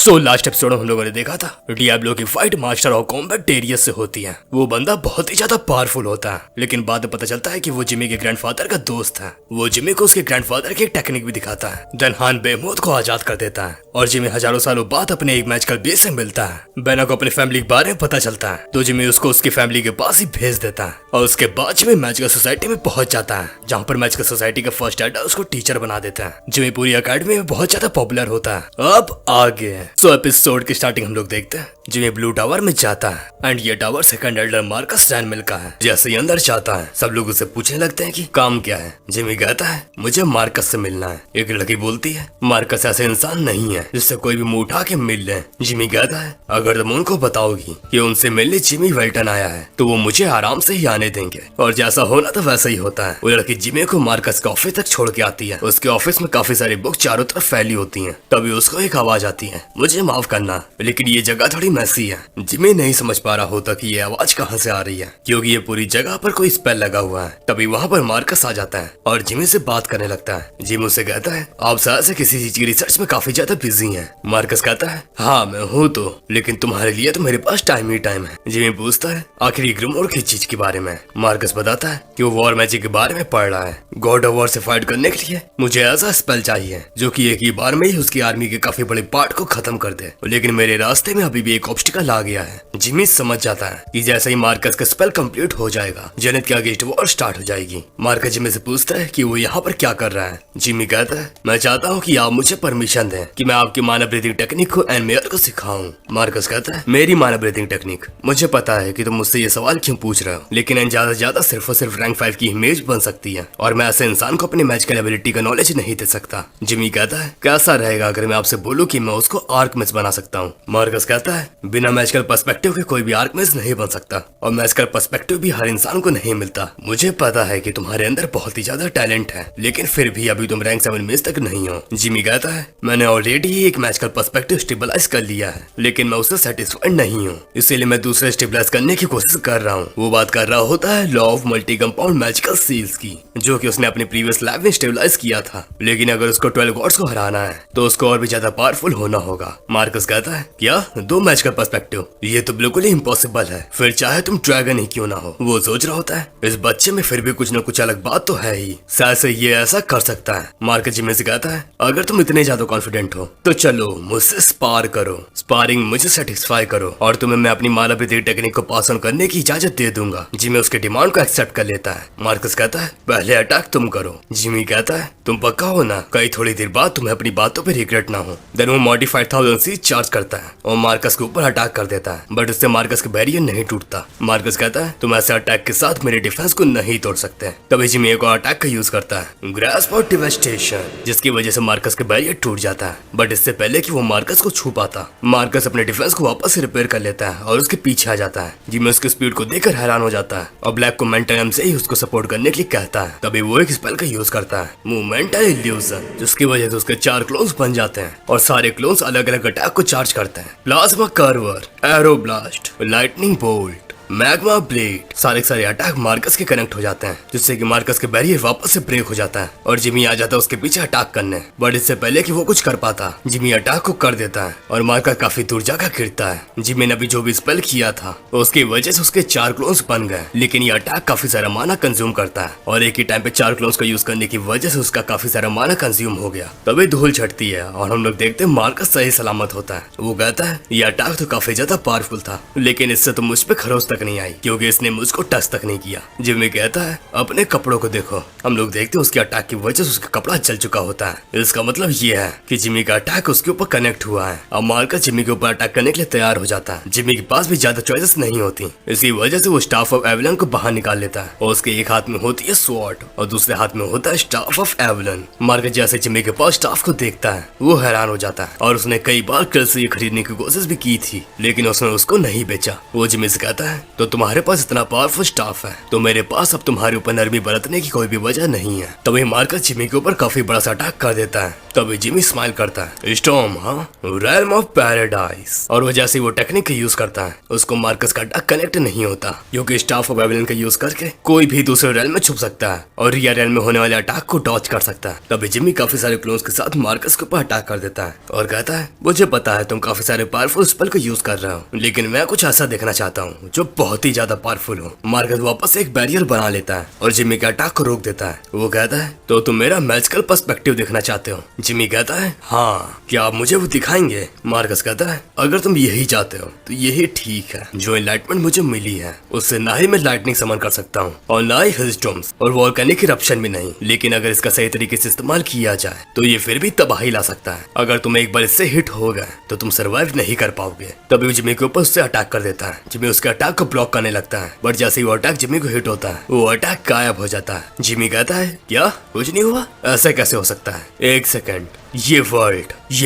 Last episode में हम लोगों ने देखा था डियाब्लो की fight master of combat Darius से होती है। वो बंदा बहुत ही ज्यादा पावरफुल होता है, लेकिन बाद में पता चलता है कि वो जिमी के ग्रैंडफादर का दोस्त है। वो जिमी को उसके ग्रैंडफादर की एक टेक्निक भी दिखाता है। देन हान बेमौत को आजाद कर देता है और जिमी हजारों सालों बाद अपने एक मैजिकल बेस से मिलता है। बेना को अपनी फैमिली के बारे में पता चलता है तो जिमी उसको उसकी फैमिली के पास ही भेज देता है और उसके बाद जिमी मैजिकल सोसाइटी में पहुंच जाता है, जहाँ पर मैजिकल सोसाइटी का फर्स्ट एड उसको टीचर बना देता है। जिमी पूरी अकेडमी में बहुत ज्यादा पॉपुलर होता है। अब आगे एपिसोड की स्टार्टिंग हम लोग देखते हैं जिमी ब्लू टावर में जाता है एंड ये टावर सेकंड एल्डर मार्कस सैनमिल का है। जैसे ही अंदर जाता है सब लोग उसे पूछने लगते हैं कि काम क्या है। जिमी कहता है मुझे मार्कस से मिलना है। एक लड़की बोलती है मार्कस ऐसे इंसान नहीं है जिससे कोई भी मुंह उठा के मिल ले। जिमी कहता है अगर तुम उनको बताओगी कि उनसे मिलने जिमी वेल्टन आया है तो वो मुझे आराम से ही आने देंगे। और जैसा होना तो वैसा ही होता है। वो लड़की जिमी को मार्कस के ऑफिस तक छोड़ के आती है। उसके ऑफिस में काफी सारी बुक चारों तरफ फैली होती है। तभी उसको एक आवाज आती है मुझे माफ करना लेकिन ये जगह थोड़ी मैसी है। जिमी नहीं समझ पा रहा होता कि ये आवाज कहाँ से आ रही है क्योंकि ये पूरी जगह पर कोई स्पेल लगा हुआ है। तभी वहाँ पर मार्कस आ जाता है और जिमी से बात करने लगता है। जिमी उसे कहता है आप शायद से किसी चीज की रिसर्च में काफी ज्यादा बिजी हैं। मार्कस कहता है हाँ मैं हूँ तो, लेकिन तुम्हारे लिए तो मेरे पास टाइम ही टाइम है। जिमी पूछता है आखिर ये ग्रिमोर किस चीज के बारे में। मार्कस बताता है कि वो वॉर मैजिक के बारे में पढ़ रहा है। गॉड ऑफ वॉर से फाइट करने के लिए मुझे ऐसा स्पेल चाहिए जो कि एक ही बार में ही उसकी आर्मी के काफी बड़े पार्ट को खत्म कर दे, लेकिन मेरे रास्ते में अभी भी एक ऑब्स्टिकल आ गया है। जिमी समझ जाता है कि जैसे ही मार्कस का स्पेल कंप्लीट हो जाएगा जेनेट के अगेंस्ट वॉर स्टार्ट हो जाएगी। मार्कस जिमी से पूछता है कि वो यहाँ पर क्या कर रहा है। जिमी कहता है मैं चाहता हूँ कि आप मुझे परमिशन दें कि मैं आपकी मानव ब्रीथिंग टेक्निक को एनमेयर को सिखाऊं। मार्कस कहता है मेरी मानव ब्रीथिंग टेक्निक, मुझे पता है कि तुम मुझसे ये सवाल क्यों पूछ रहे हो, लेकिन एन ज्यादा से ज्यादा सिर्फ और सिर्फ रैंक 5 की इमेज बन सकती है और मैं ऐसे इंसान को अपनी मैजिकल एबिलिटी का नॉलेज नहीं दे सकता। जिमी कहता है कैसा रहेगा अगर मैं आपसे बोलूं कि मैं उसको आर्कमिस्ट बना सकता हूँ। मार्कस कहता है बिना मैजिकल पर्सपेक्टिव के कोई भी आर्कमिस्ट नहीं बन सकता और मैजिकल पर्सपेक्टिव भी हर इंसान को नहीं मिलता। मुझे पता है कि तुम्हारे अंदर बहुत ही ज्यादा टैलेंट है, लेकिन फिर भी अभी तुम रैंक 7 मिस तक नहीं हो। जिमी कहता है मैंने ऑलरेडी एक मैजिकल पर्सपेक्टिव स्टेबलाइज कर लिया है, लेकिन मैं उससे सेटिस्फाइड नहीं हूँ, इसीलिए मैं दूसरे स्टेबलाइज करने की कोशिश कर रहा हूँ। वो बात कर रहा होता है law of multi compound magical seals की, जो कि उसने अपनी प्रीवियस लैब में स्टेबलाइज किया था। लेकिन अगर उसको 12 गॉड्स को हराना है तो उसको और भी ज्यादा पावरफुल होना होगा। मार्कस कहता है क्या 2 मैजिकल पर्सपेक्टिव, ये तो बिल्कुल ही इम्पॉसिबल है, फिर चाहे तुम ड्रैगन ही क्यों ना हो। वो सोच रहा होता है इस बच्चे में फिर भी कुछ न कुछ अलग बात तो है ही, शायद से ये ऐसा कर सकता है। मार्कस जिमी से कहता है अगर तुम इतने ज्यादा कॉन्फिडेंट हो तो चलो मुझसे स्पार करो, स्पारिंग मुझे सेटिस्फाई करो और तुम्हें मैं अपनी मानव ब्रीथिंग टेक्निक को पास ऑन करने की इजाजत दे दूंगा। जिमी उसके डिमांड को एक्सेप्ट कर लेता है। मार्कस कहता है पहले अटैक तुम करो। जिमी कहता है तुम पक्का हो ना, कई थोड़ी देर बाद तुम्हें अपनी बातों पे रिग्रेट ना हो। देन वो मॉडिफाइड 1000 सीज चार्ज करता है और मार्कस के ऊपर अटैक कर देता है, बट उससे मार्कस का बैरियर नहीं टूटता। मार्कस कहता है तुम ऐसे अटैक के साथ मेरे डिफेंस को नहीं तोड़ सकते। तभी जिमी एक और अटैक का यूज करता है ग्रास्प ऑफ डिवास्टेशन, जिसकी वजह से मार्कस का बैरियर टूट जाता है। बट इससे पहले कि वो मार्कस को छू पाता, मार्कस अपने डिफेंस को वापस से रिपेयर कर लेता है और उसके पीछे आ जाता है। जिमी उसकी स्पीड को देखकर हैरान हो जाता है और ब्लैक को मेंटल एम से ही उसको सपोर्ट करने के लिए कहता है। तभी वो एक स्पेल का यूज करता है मूवमेंटल इल्यूजन, जिसकी वजह से उसके 4 क्लोन्स बन जाते हैं और सारे क्लोन्स अलग अलग अटैक को चार्ज करते हैं। Plasma carver, arrow blast, lightning bolt, magma blade, सारे अटैक मार्कस के कनेक्ट हो जाते हैं, जिससे कि मार्कस के बैरियर वापस से ब्रेक हो जाता है और जिमी आ जाता है उसके पीछे अटैक करने। बट इससे पहले कि वो कुछ कर पाता जिमी अटैक को कर देता है और मार्कस काफी दूर जाकर गिरता है। जिमी ने अभी जो भी स्पेल किया था उसकी वजह से उसके 4 क्लोन्स बन गए, लेकिन ये अटैक काफी सारा माना कंज्यूम करता है और एक ही टाइम पे 4 क्लोन्स का यूज करने की वजह से उसका काफी सारा माना कंज्यूम हो गया। तभी धूल छटती है और हम लोग देखते हैं मार्कस सही सलामत होता है। वो कहता है ये अटैक तो काफी ज्यादा पावरफुल था, लेकिन इससे तो मुझ पे खरोच तक नहीं आई क्योंकि इसने मुझको टच तक नहीं किया। जिमी कहता है अपने कपड़ों को देखो। हम लोग देखते हैं उसके अटैक की वजह से उसका कपड़ा जल चुका होता है। इसका मतलब ये है कि जिमी का अटैक उसके ऊपर कनेक्ट हुआ है। अब मार्कस जिमी के ऊपर अटैक करने के लिए तैयार हो जाता है। जिमी के पास भी ज्यादा चॉइसेस नहीं होती, इसी वजह से वो स्टाफ ऑफ एवलन को बाहर निकाल लेता है और उसके एक हाथ में होती है स्वॉर्ड और दूसरे हाथ में होता है स्टाफ ऑफ एवलन। मार्कस जैसे जिमी के पास स्टाफ को देखता है वो हैरान हो जाता है और उसने कई बार किल से ये खरीदने की कोशिश भी की थी, लेकिन उसने उसको नहीं बेचा। वो जिमी से कहता है तो तुम्हारे पास इतना पावरफुल स्टाफ है तो मेरे पास अब तुम्हारे ऊपर नरमी बरतने की कोई भी वजह नहीं है। तभी मार्कस जिमी के ऊपर काफी बड़ा सा अटैक कर देता है तभी जिमी स्माइल करता है। स्टॉर्म, हाँ, रेल्म ऑफ पैराडाइज। और वो जैसे वो टेक्निक का यूज करता है उसको मार्कस का अटैक कनेक्ट नहीं होता, क्योंकि स्टाफ ऑफ एवेलिन का यूज करके कोई भी दूसरे रेल में छुप सकता है और रिया रेल में होने वाले अटैक को डॉच कर सकता है। तभी जिमी काफी सारे क्लोन्स के साथ मार्कस के ऊपर अटैक कर देता है और कहता है मुझे पता है तुम काफी सारे पावरफुल स्पेल को यूज कर रहे हो, लेकिन मैं कुछ ऐसा देखना चाहता हूँ जो बहुत ही ज्यादा पावरफुल हो। मार्कस वापस एक बैरियर बना लेता है और जिमी के अटैक को रोक देता है। वो कहता है तो तुम मेरा मैजिकल पर्सपेक्टिव देखना चाहते हो? जिमी कहता है हाँ, क्या आप मुझे वो दिखाएंगे? मार्कस कहता है अगर तुम यही चाहते हो तो यही ठीक है। जो एनलाइटमेंट मुझे मिली है उससे ना ही मैं लाइटनिंग समन कर सकता हूँ और ना ही हिलस्टॉर्म्स और वोल्केनिक इरप्शन भी नहीं, लेकिन अगर इसका सही तरीके से इस्तेमाल किया जाए तो ये फिर भी तबाही ला सकता है। अगर तुम एक बार इससे हिट हो गए तो तुम सर्वाइव नहीं कर पाओगे। तभी वो जिमी के ऊपर उससे अटैक कर देता है। जिमी उसके अटैक को ब्लॉक करने लगता है, बट जैसे ही वो अटैक जिमी को हिट होता है वो अटैक गायब हो जाता है। जिमी कहता है क्या कुछ नहीं हुआ? ऐसा कैसे हो सकता है? एक सेकंड, ये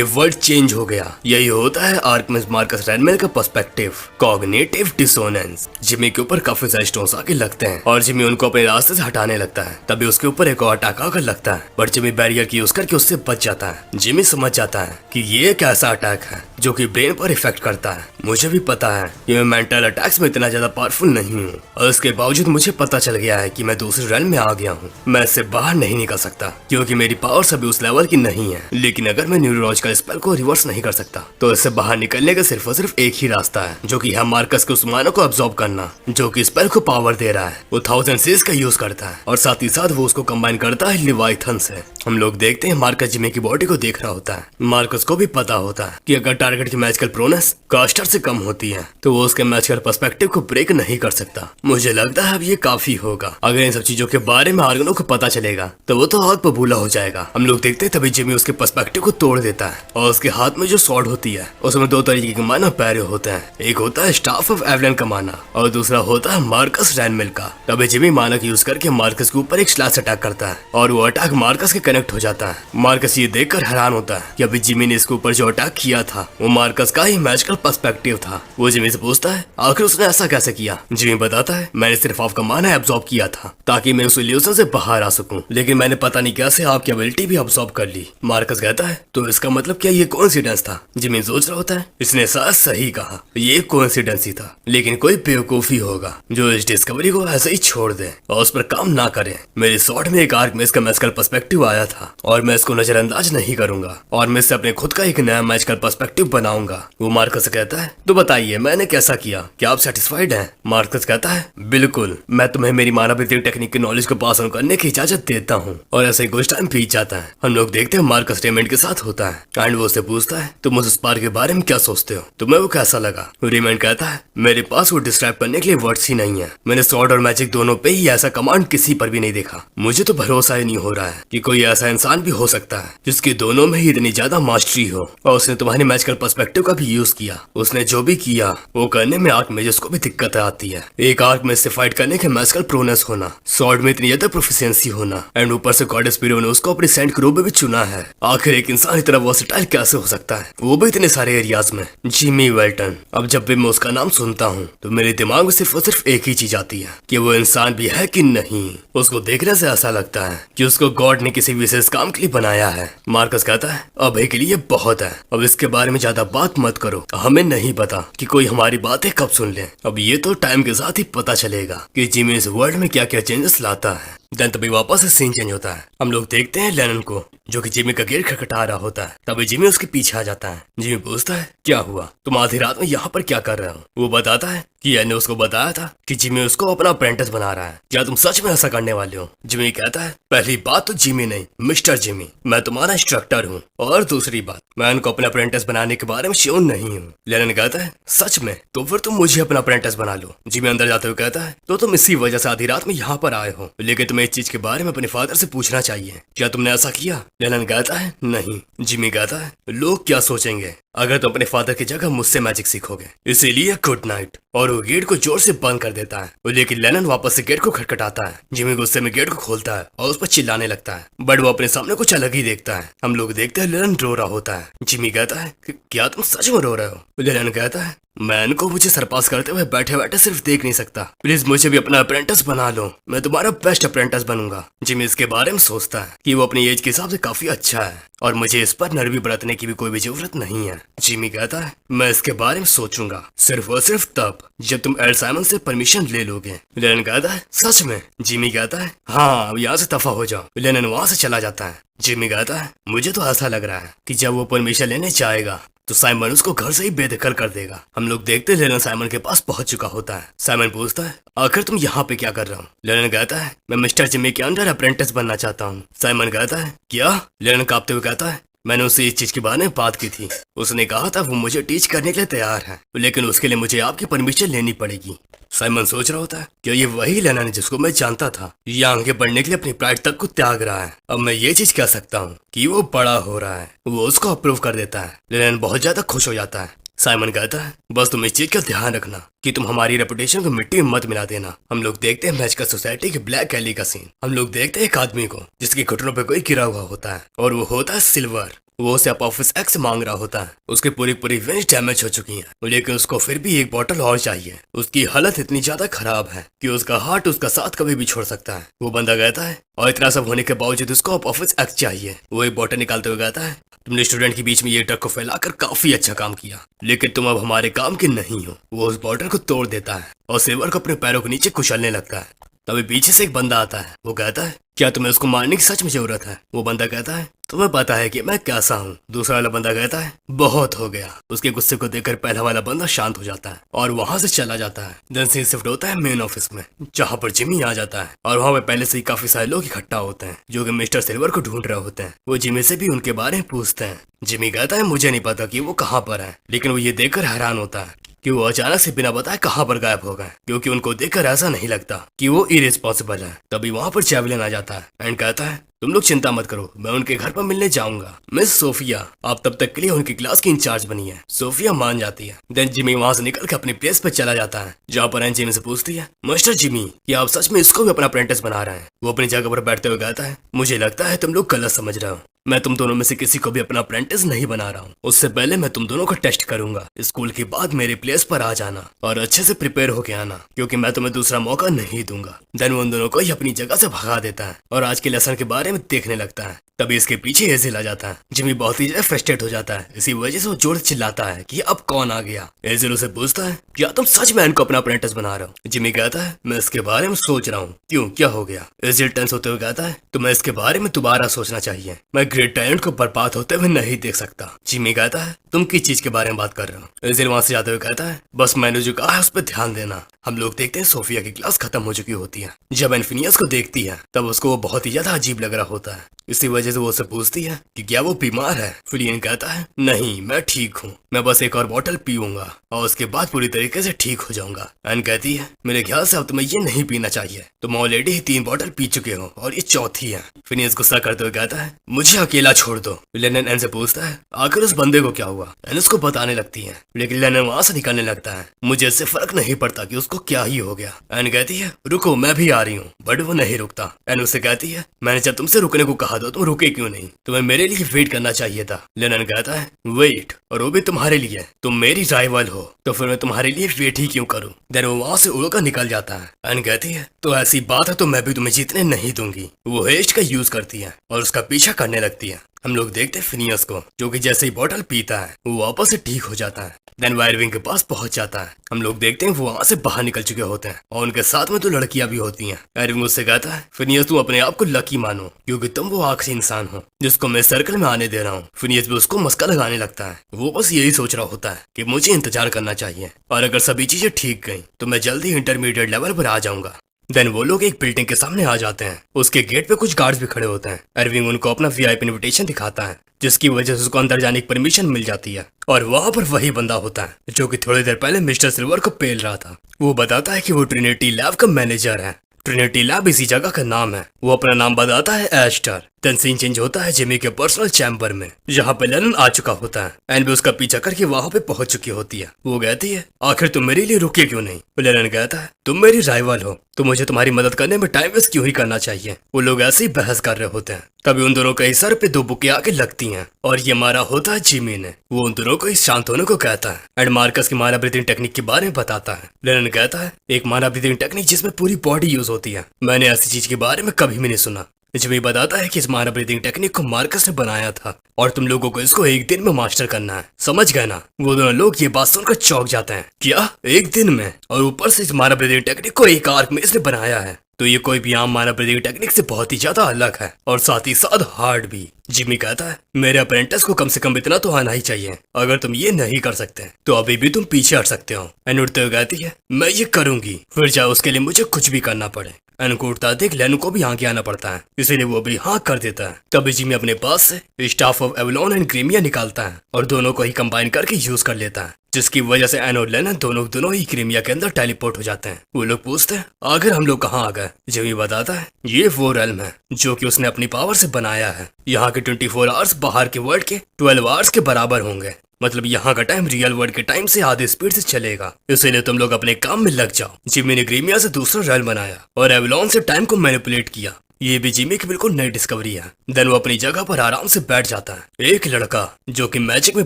वर्ल्ड चेंज हो गया। यही होता है आर्कमिस्ट मार्कस रैनमेल का पर्सपेक्टिव, कॉग्निटिव डिसोनेंस। जिमी के ऊपर काफी सारे स्टोन्स आके लगते हैं और जिमी उनको अपने रास्ते से हटाने लगता है। तभी उसके ऊपर एक और अटैक आकर लगता है, बट जिमी बैरियर की यूज करके उससे बच जाता है। जिमी समझ जाता है कि ये एक ऐसा अटैक है जो कि ब्रेन पर इफेक्ट करता है। मुझे भी पता है कि मैं मेंटल अटैक्स में इतना ज्यादा पावरफुल नहीं हूँ और इसके बावजूद मुझे पता चल गया है कि मैं दूसरे रेल में आ गया हूँ। मैं इससे बाहर नहीं निकल सकता क्योंकि मेरी पावर्स अभी उस लेवल की नहीं है। लेकिन अगर मैं न्यूरोलॉजिकल स्पेल को रिवर्स नहीं कर सकता तो इससे बाहर निकलने का सिर्फ और सिर्फ एक ही रास्ता है, जो कि है मार्कस के उस मानो को अब्सॉर्ब करना जो कि स्पेल को पावर दे रहा है। वो 1000 सीज का यूज करता है और साथ ही साथ वो उसको कंबाइन करता है लिवाइथन से। हम लोग देखते हैं मार्कस जिमी की बॉडी को देख रहा होता है। मार्कस को भी पता होता है कि अगर टारगेट की मैजिकल प्रोनेस कास्टर से कम होती है तो वो उसके मैजिकल पर्सपेक्टिव को ब्रेक नहीं कर सकता। मुझे लगता है अब ये काफी होगा। अगर इन सब चीजों के बारे में आर्गनों को पता चलेगा तो वो तो आग बबूला हो जाएगा। हम लोग देखते हैं तभी जिमी उसके पर्सपेक्टिव को तोड़ देता है और उसके हाथ में जो स्वॉर्ड होती है उसमें दो तरीके के माना पैरे होते हैं। एक होता है स्टाफ ऑफ एवेलिन का माना और दूसरा होता है मार्कस रैनमेल का। तभी जिमी माना यूज करके मार्कस के ऊपर एक स्लैश अटैक करता है और वो अटैक मार्कस के कनेक्ट हो जाता है। मार्कस ये देखकर हैरान होता है कि अभी जिमी ने इसके ऊपर जो अटैक किया था वो मार्कस का ही मैजिकल पर्सपेक्टिव था। वो जिमी से पूछता है आखिर उसने ऐसा कैसे किया? जिमी बताता है मैंने सिर्फ आपका माना एब्जॉर्ब किया था ताकि मैं उस इल्यूजन से बाहर आ सकूं, लेकिन मैंने पता नहीं कैसे आपकी एबिलिटी भी अब्सॉर्ब कर ली। मार्कस कहता है तो इसका मतलब क्या ये कोइंसिडेंस था? जिमी सोच रहा होता है इसने साथ सही कहा, ये कोइंसिडेंस ही था, लेकिन कोई बेवकूफी होगा जो इस डिस्कवरी को ऐसे ही छोड़ दे और उस पर काम ना करे। मेरे शॉर्ट में एक आर्कमिस्ट का मैजिकल पर्सपेक्टिव आया था और मैं इसको नजरअंदाज नहीं करूंगा और मैं इससे अपने खुद का एक नया मैजिकल पर्सपेक्टिव बनाऊंगा। वो मार्कस कहता है तो बताइए मैंने कैसा किया, क्या आप सेटिस्फाइड हैं? मार्कस कहता है बिल्कुल, मैं तुम्हें मेरी मानवविद्या टेक्निक की नॉलेज को पास ऑन करने की इजाजत देता हूँ। और ऐसे ही कुछ टाइम बीत जाता है। हम लोग देखते हैं मार्कस रेमंड के साथ होता है एंड वो उससे पूछता है तुम उस स्पार के बारे में क्या सोचते हो, तुम्हें वो कैसा लगा? रेमंड कहता है मेरे पास वो डिस्क्राइब करने के लिए वर्ड्स ही नहीं है। मैंने स्वॉर्ड और मैजिक दोनों पे ही ऐसा कमांड किसी पर भी नहीं देखा। मुझे तो भरोसा ही नहीं हो रहा है कि कोई ऐसा इंसान भी हो सकता है जिसके दोनों में ही इतनी ज्यादा मास्टरी हो। और उसने तुम्हारी मैजिकल पर्सपेक्टिव का भी यूज किया। उसने जो भी किया वो करने में आर्क मेजर्स को भी दिक्कत आती है। एक आर्क में से फाइट करने के मैजिकल प्रोनेस होना, स्वॉर्ड में इतनी ज्यादा प्रोफिशिएंसी होना एंड ऊपर से गॉड स्पिरिट ने उसको अपनी सेंट क्रू में भी चुना है। आखिर एक इंसान इतना वर्सेटाइल कैसे हो सकता है, वो भी इतने सारे एरियाज में? जिमी वेल्टन। अब जब भी मैं उसका नाम सुनता हूँ तो मेरे दिमाग में सिर्फ और सिर्फ एक ही चीज आती है कि वो इंसान भी है कि नहीं। उसको देखने से ऐसा लगता है कि उसको गॉड ने किसी विशेष काम के लिए बनाया है। मार्कस कहता है अभी के लिए बहुत है, अब इसके बारे में ज्यादा बात मत करो। हमें नहीं पता कि कोई हमारी बातें कब सुन ले। अब ये तो टाइम के साथ ही पता चलेगा कि जिमी इस वर्ल्ड में क्या क्या चेंजेस लाता है। देन तभी वापस से सीन चेंज होता है। हम लोग देखते हैं लेनन को जो कि जिमी का गेट खटखटा रहा होता है। तभी जिमी उसके पीछे आ जाता है। जिमी पूछता है क्या हुआ, तुम आधी रात में यहाँ पर क्या कर रहे हो? वो बताता है कि ने उसको बताया था कि जिमी उसको अपना अप्रेंटिस बना रहा है। क्या तुम सच में ऐसा करने वाले हो? जिमी कहता है पहली बात तो जिमी नहीं, मिस्टर जिमी, मैं तुम्हारा इंस्ट्रक्टर हूँ, और दूसरी बात मैं उनको अपना अप्रेंटिस बनाने के बारे में श्योर नहीं हूँ। लेनन कहता है सच में? तो फिर तुम मुझे अपना अप्रेंटिस बना लो। जिमी अंदर जाते हुए कहता है तो तुम इसी वजह से आधी रात में यहाँ पर आए हो, लेकिन तुम्हें इस चीज के बारे में अपने फादर से पूछना चाहिए, क्या तुमने ऐसा किया? लेनन कहता है नहीं। जिमी कहता है लोग क्या सोचेंगे अगर तुम अपने फादर की जगह मुझसे मैजिक सीखोगे, इसीलिए गुड नाइट। और वो गेट को जोर से बंद कर देता है। लेकिन लेनन वापस से गेट को खटखटाता है। जिमी गुस्से में गेट को खोलता है और उस पर चिल्लाने लगता है, बट वो अपने सामने कुछ अलग ही देखता है। हम लोग देखते हैं लेनन रो रहा होता है। जिमी कहता है क्या तुम सच में रो रहे हो? लेनन कहता है मैं इनको मुझे सरपास करते हुए बैठे बैठे सिर्फ देख नहीं सकता। प्लीज मुझे भी अपना अप्रेंटिस बना लो, मैं तुम्हारा बेस्ट अप्रेंटिस बनूंगा। जिमी इसके बारे में सोचता है कि वो अपनी एज के हिसाब से काफी अच्छा है और मुझे इस पर नरमी बरतने की भी कोई भी जरूरत नहीं है। जिमी कहता है मैं इसके बारे में सोचूंगा सिर्फ और सिर्फ तब जब तुम एल साइमन से परमिशन ले लोगे। लेनन कहता है सच में? जिमी कहता है हाँ, अब यहाँ से दफा हो जाओ। लेनन वहाँ से चला जाता है। जिमी कहता है मुझे तो ऐसा लग रहा है कि जब वो परमिशन लेने जाएगा तो साइमन उसको घर से ही बेदखल कर देगा। हम लोग देखते हैं लेनन साइमन के पास पहुंच चुका होता है। साइमन पूछता है आखिर तुम यहाँ पे क्या कर रहा हूँ? लेनन कहता है मैं मिस्टर जिमी के अंडर अप्रेंटिस बनना चाहता हूँ। साइमन कहता है क्या? लेनन कांपते हुए कहता है मैंने उससे इस चीज के बारे में बात की थी। उसने कहा था वो मुझे टीच करने के लिए तैयार है, लेकिन उसके लिए मुझे आपकी परमिशन लेनी पड़ेगी। साइमन सोच रहा होता है क्या ये वही लेनन है जिसको मैं जानता था? ये आगे बढ़ने के लिए अपनी प्राइड तक को त्याग रहा है। अब मैं ये चीज कह सकता हूँ कि वो बड़ा हो रहा है। वो उसको अप्रूव कर देता है। लेनन बहुत ज्यादा खुश हो जाता है। साइमन कहता है बस तुम इस चीज का ध्यान रखना कि तुम हमारी रेपुटेशन को मिट्टी में मत मिला देना। हम लोग देखते हैं मैजिकल सोसाइटी के ब्लैक एली का सीन। हम लोग देखते हैं एक आदमी को जिसके घुटनों पे कोई गिरा हुआ होता है और वो होता है सिल्वर। वो उसे ऑफिस एक्स मांग रहा होता है। उसकी पूरी वेंस डैमेज हो चुकी है, लेकिन उसको फिर भी एक बोतल और चाहिए। उसकी हालत इतनी ज्यादा खराब है कि उसका हार्ट उसका साथ कभी भी छोड़ सकता है। वो बंदा कहता है और इतना सब होने के बावजूद उसको ऑफिस एक्स चाहिए। वो एक बोतल निकालते हुए कहता है तुमने स्टूडेंट के बीच में ये ड्रग को फैलाकर काफी अच्छा काम किया, लेकिन तुम अब हमारे काम के नहीं हो। वो उस बोतल को तोड़ देता है और सिल्वर को अपने पैरों के नीचे कुचलने लगता है। तभी पीछे से एक बंदा आता है। वो कहता है क्या तुम्हें उसको मारने की सच में जरूरत है? वो बंदा कहता है तुम्हें पता है कि मैं कैसा हूँ। दूसरा वाला बंदा कहता है बहुत हो गया। उसके गुस्से को देखकर पहला वाला बंदा शांत हो जाता है और वहां से चला जाता है। देन सीन शिफ्ट होता है मेन ऑफिस में, जहाँ पर जिमी आ जाता है और वहाँ पे पहले से ही काफी सारे लोग इकट्ठा होते हैं जो कि मिस्टर सिल्वर को ढूंढ रहे होते हैं। वो जिमी से भी उनके बारे में पूछते हैं। जिमी कहता है मुझे नहीं पता कि वो कहाँ पर है, लेकिन वो ये देखकर हैरान होता है कि वो अचानक से बिना बताए कहाँ पर गायब हो गए, क्योंकि उनको देखकर ऐसा नहीं लगता कि वो इरेस्पॉसिबल है। तभी वहाँ पर चैवलिन आ जाता है एंड कहता है तुम लोग चिंता मत करो, मैं उनके घर पर मिलने जाऊंगा। मिस सोफिया आप तब तक के लिए उनकी क्लास की इंचार्ज बनी है। सोफिया मान जाती है। देन जिमी वहाँ से निकल के अपनी प्लेस पे चला जाता है, जहाँ पर एन जिमी से पूछती है मिस्टर जिमी क्या आप सच में इसको भी अपना अप्रेंटिस बना रहे हैं? वो अपनी जगह पर बैठते हुए कहता है मुझे लगता है तुम लोग गलत समझ रहे हो। मैं तुम दोनों में से किसी को भी अपना अप्रेंटिस नहीं बना रहा हूँ। उससे पहले मैं तुम दोनों को टेस्ट करूंगा। स्कूल के बाद मेरे प्लेस पर आ जाना और अच्छे से प्रिपेयर होके आना, क्योंकि मैं तुम्हें दूसरा मौका नहीं दूंगा। देन वो उन दोनों को ही अपनी जगह से भगा देता है और आज के लेसन के बारे में देखने लगता है। तभी इसके पीछे एजिल आ जाता है। जिमी बहुत ही ज्यादा फ्रस्ट्रेट हो जाता है। इसी वजह से वो जोर से चिल्लाता है कि अब कौन आ गया। एजिल उसे पूछता है क्या तुम सच में इनको अपना अप्रेंटिस बना रहे हो? जिमी कहता है मैं इसके बारे में सोच रहा हूँ। क्यों, क्या हो गया? एजिल टेंस होते हुए कहता है तुम्हें इसके बारे में दोबारा सोचना चाहिए। मैं ग्रेट टैलेंट को बर्बाद होते हुए नहीं देख सकता। जिमी कहता है तुम किस चीज के बारे में बात कर रहे हो? एजिल वहां से जाते हुए कहता है बस मैंने जो कहा है उस पर ध्यान देना। हम लोग देखते हैं सोफिया की क्लास खत्म हो चुकी होती है। जब एनफिनियस को देखती है तब उसको वो बहुत ही ज्यादा अजीब लग रहा होता है। इसी वजह से वो उससे पूछती है कि क्या वो बीमार है? फिलियन कहता है नहीं, मैं ठीक हूँ, मैं बस एक और बोतल पीऊंगा और उसके बाद पूरी तरीके से ठीक हो जाऊंगा। एन कहती है मेरे ख्याल से अब तुम्हें ये नहीं पीना चाहिए, तुम ऑलरेडी ही 3 बोतल पी चुके हो और ये चौथी है। फिनियस गुस्सा करते हुए कहता है मुझे अकेला छोड़ दो। लेनन एन से पूछता है आखिर उस बंदे को क्या हुआ? एन उसको बताने लगती है, लेकिन लेनन वहां से निकलने लगता है। मुझे इससे फर्क नहीं पड़ता कि उसको क्या ही हो गया। एन कहती है रुको, मैं भी आ रही हूँ, बट वो नहीं रुकता। एन उससे कहती है मैंने जब तुमसे रुकने को कहा था तुम रुके क्यों नहीं? तुम्हें मेरे लिए वेट करना चाहिए था। लेनन कहता है वेट, और वो भी तुम्हारे लिए? तुम मेरी राइवल हो तो फिर मैं तुम्हारे लिए वेट ही क्यों करूं? देन वो वहां से उड़कर निकल जाता है। एन कहती है तो ऐसी बात है तो मैं भी तुम्हें जीतने नहीं दूंगी। वो हेस्ट का यूज करती है और उसका पीछा करने लगती है। हम लोग देखते हैं फिनियस को, जो कि जैसे ही बोतल पीता है वो वापस से ठीक हो जाता है। देन वायरविंग के पास पहुंच जाता है। हम लोग देखते हैं वो वहां से बाहर निकल चुके होते हैं और उनके साथ में 2 लड़कियां भी होती हैं। वायरविंग उससे कहता है फिनियस तुम अपने आप को लकी मानो, क्योंकि तुम वो आखिरी इंसान हो जिसको मैं सर्कल में आने दे रहा हूँ। फिनियस भी उसको मस्का लगाने लगता है। वो बस यही सोच रहा होता है कि मुझे इंतजार करना चाहिए और अगर सभी चीजें ठीक गई तो मैं जल्दी इंटरमीडिएट लेवल पर आ जाऊंगा। देन वो लोग एक बिल्डिंग के सामने आ जाते हैं। उसके गेट पे कुछ गार्ड्स भी खड़े होते हैं। एरविंग उनको अपना वीआईपी इनविटेशन दिखाता है, जिसकी वजह से उसको अंदर जाने की परमिशन मिल जाती है। और वहाँ पर वही बंदा होता है जो कि थोड़ी देर पहले मिस्टर सिल्वर को पेल रहा था। वो बताता है कि वो ट्रिनिटी लैब का मैनेजर है। ट्रिनिटी लैब इसी जगह का नाम है। वो अपना नाम बताता है एस्टर। देन सीन चेंज होता है जिमी के पर्सनल चैम्बर में, जहाँ पे लेनन आ चुका होता है। एन भी उसका पीछा करके वहाँ पे पहुंच चुकी होती है। वो कहती है आखिर तुम मेरे लिए रुके क्यों नहीं? लेनन कहता है तुम मेरी राइवल हो, तो मुझे तुम्हारी मदद करने में टाइम वेस्ट क्यों ही करना चाहिए। वो लोग ऐसे ही बहस कर रहे होते हैं। तभी उन दोनों के सर पे 2 बुके आके लगती हैं और ये मारा होता है जिमी ने। वो उन दोनों को शांत होने को कहता है एंड मार्कस की माना ब्रीथिंग टेक्निक के बारे में बताता है। लेनन कहता है एक माना ब्रीथिंग टेक्निक जिसमें पूरी बॉडी यूज होती है, मैंने ऐसी चीज के बारे में कभी भी नहीं सुना। जिमी बताता है कि इस माना ब्रीथिंग टेक्निक को मार्कस ने बनाया था और तुम लोगों को इसको 1 दिन में मास्टर करना है, समझ गए ना? वो दोनों लोग ये बात सुनकर चौंक जाते हैं। क्या 1 दिन में? और ऊपर से इस माना ब्रीथिंग टेक्निक को एक आर्क में इसने बनाया है, तो ये कोई भी आम माना ब्रीथिंग टेक्निक से बहुत ही ज्यादा अलग है और साथ ही साथ हार्ड भी। जिमी कहता है मेरे अप्रेंटिस को कम से कम इतना तो आना ही चाहिए, अगर तुम ये नहीं कर सकते तो अभी भी तुम पीछे हट सकते हो। एन उठते हुए कहती है मैं ये करूंगी, फिर चाहे उसके लिए मुझे कुछ भी करना पड़े। एन को उठता देख लेनु को भी आगे आना पड़ता है, इसीलिए वो भी हाँ कर देता है। तभी जिमी अपने पास से staff of Avalon and Crimea निकालता है और दोनों को ही कंबाइन करके यूज कर लेता है, जिसकी वजह से एन और लेनन दोनों ही क्रीमिया के अंदर टेलीपोर्ट हो जाते हैं। वो लोग पूछते हैं आखिर हम लोग कहाँ आ गए? जिमी बताता है ये वो रेल्म है जो कि उसने अपनी पावर से बनाया है। यहाँ के 24 आवर्स बाहर के वर्ल्ड के 12 आवर्स के बराबर होंगे, मतलब यहाँ का टाइम रियल वर्ल्ड के टाइम से आधे स्पीड से चलेगा, इसीलिए तुम लोग अपने काम में लग जाओ। जिमी ने क्रीमिया से दूसरा रेल्म बनाया और एवलॉन से टाइम को मैनिपुलेट किया। ये भी जिमी की बिल्कुल नई डिस्कवरी है। देन वो अपनी जगह पर आराम से बैठ जाता है। एक लड़का जो कि मैजिक में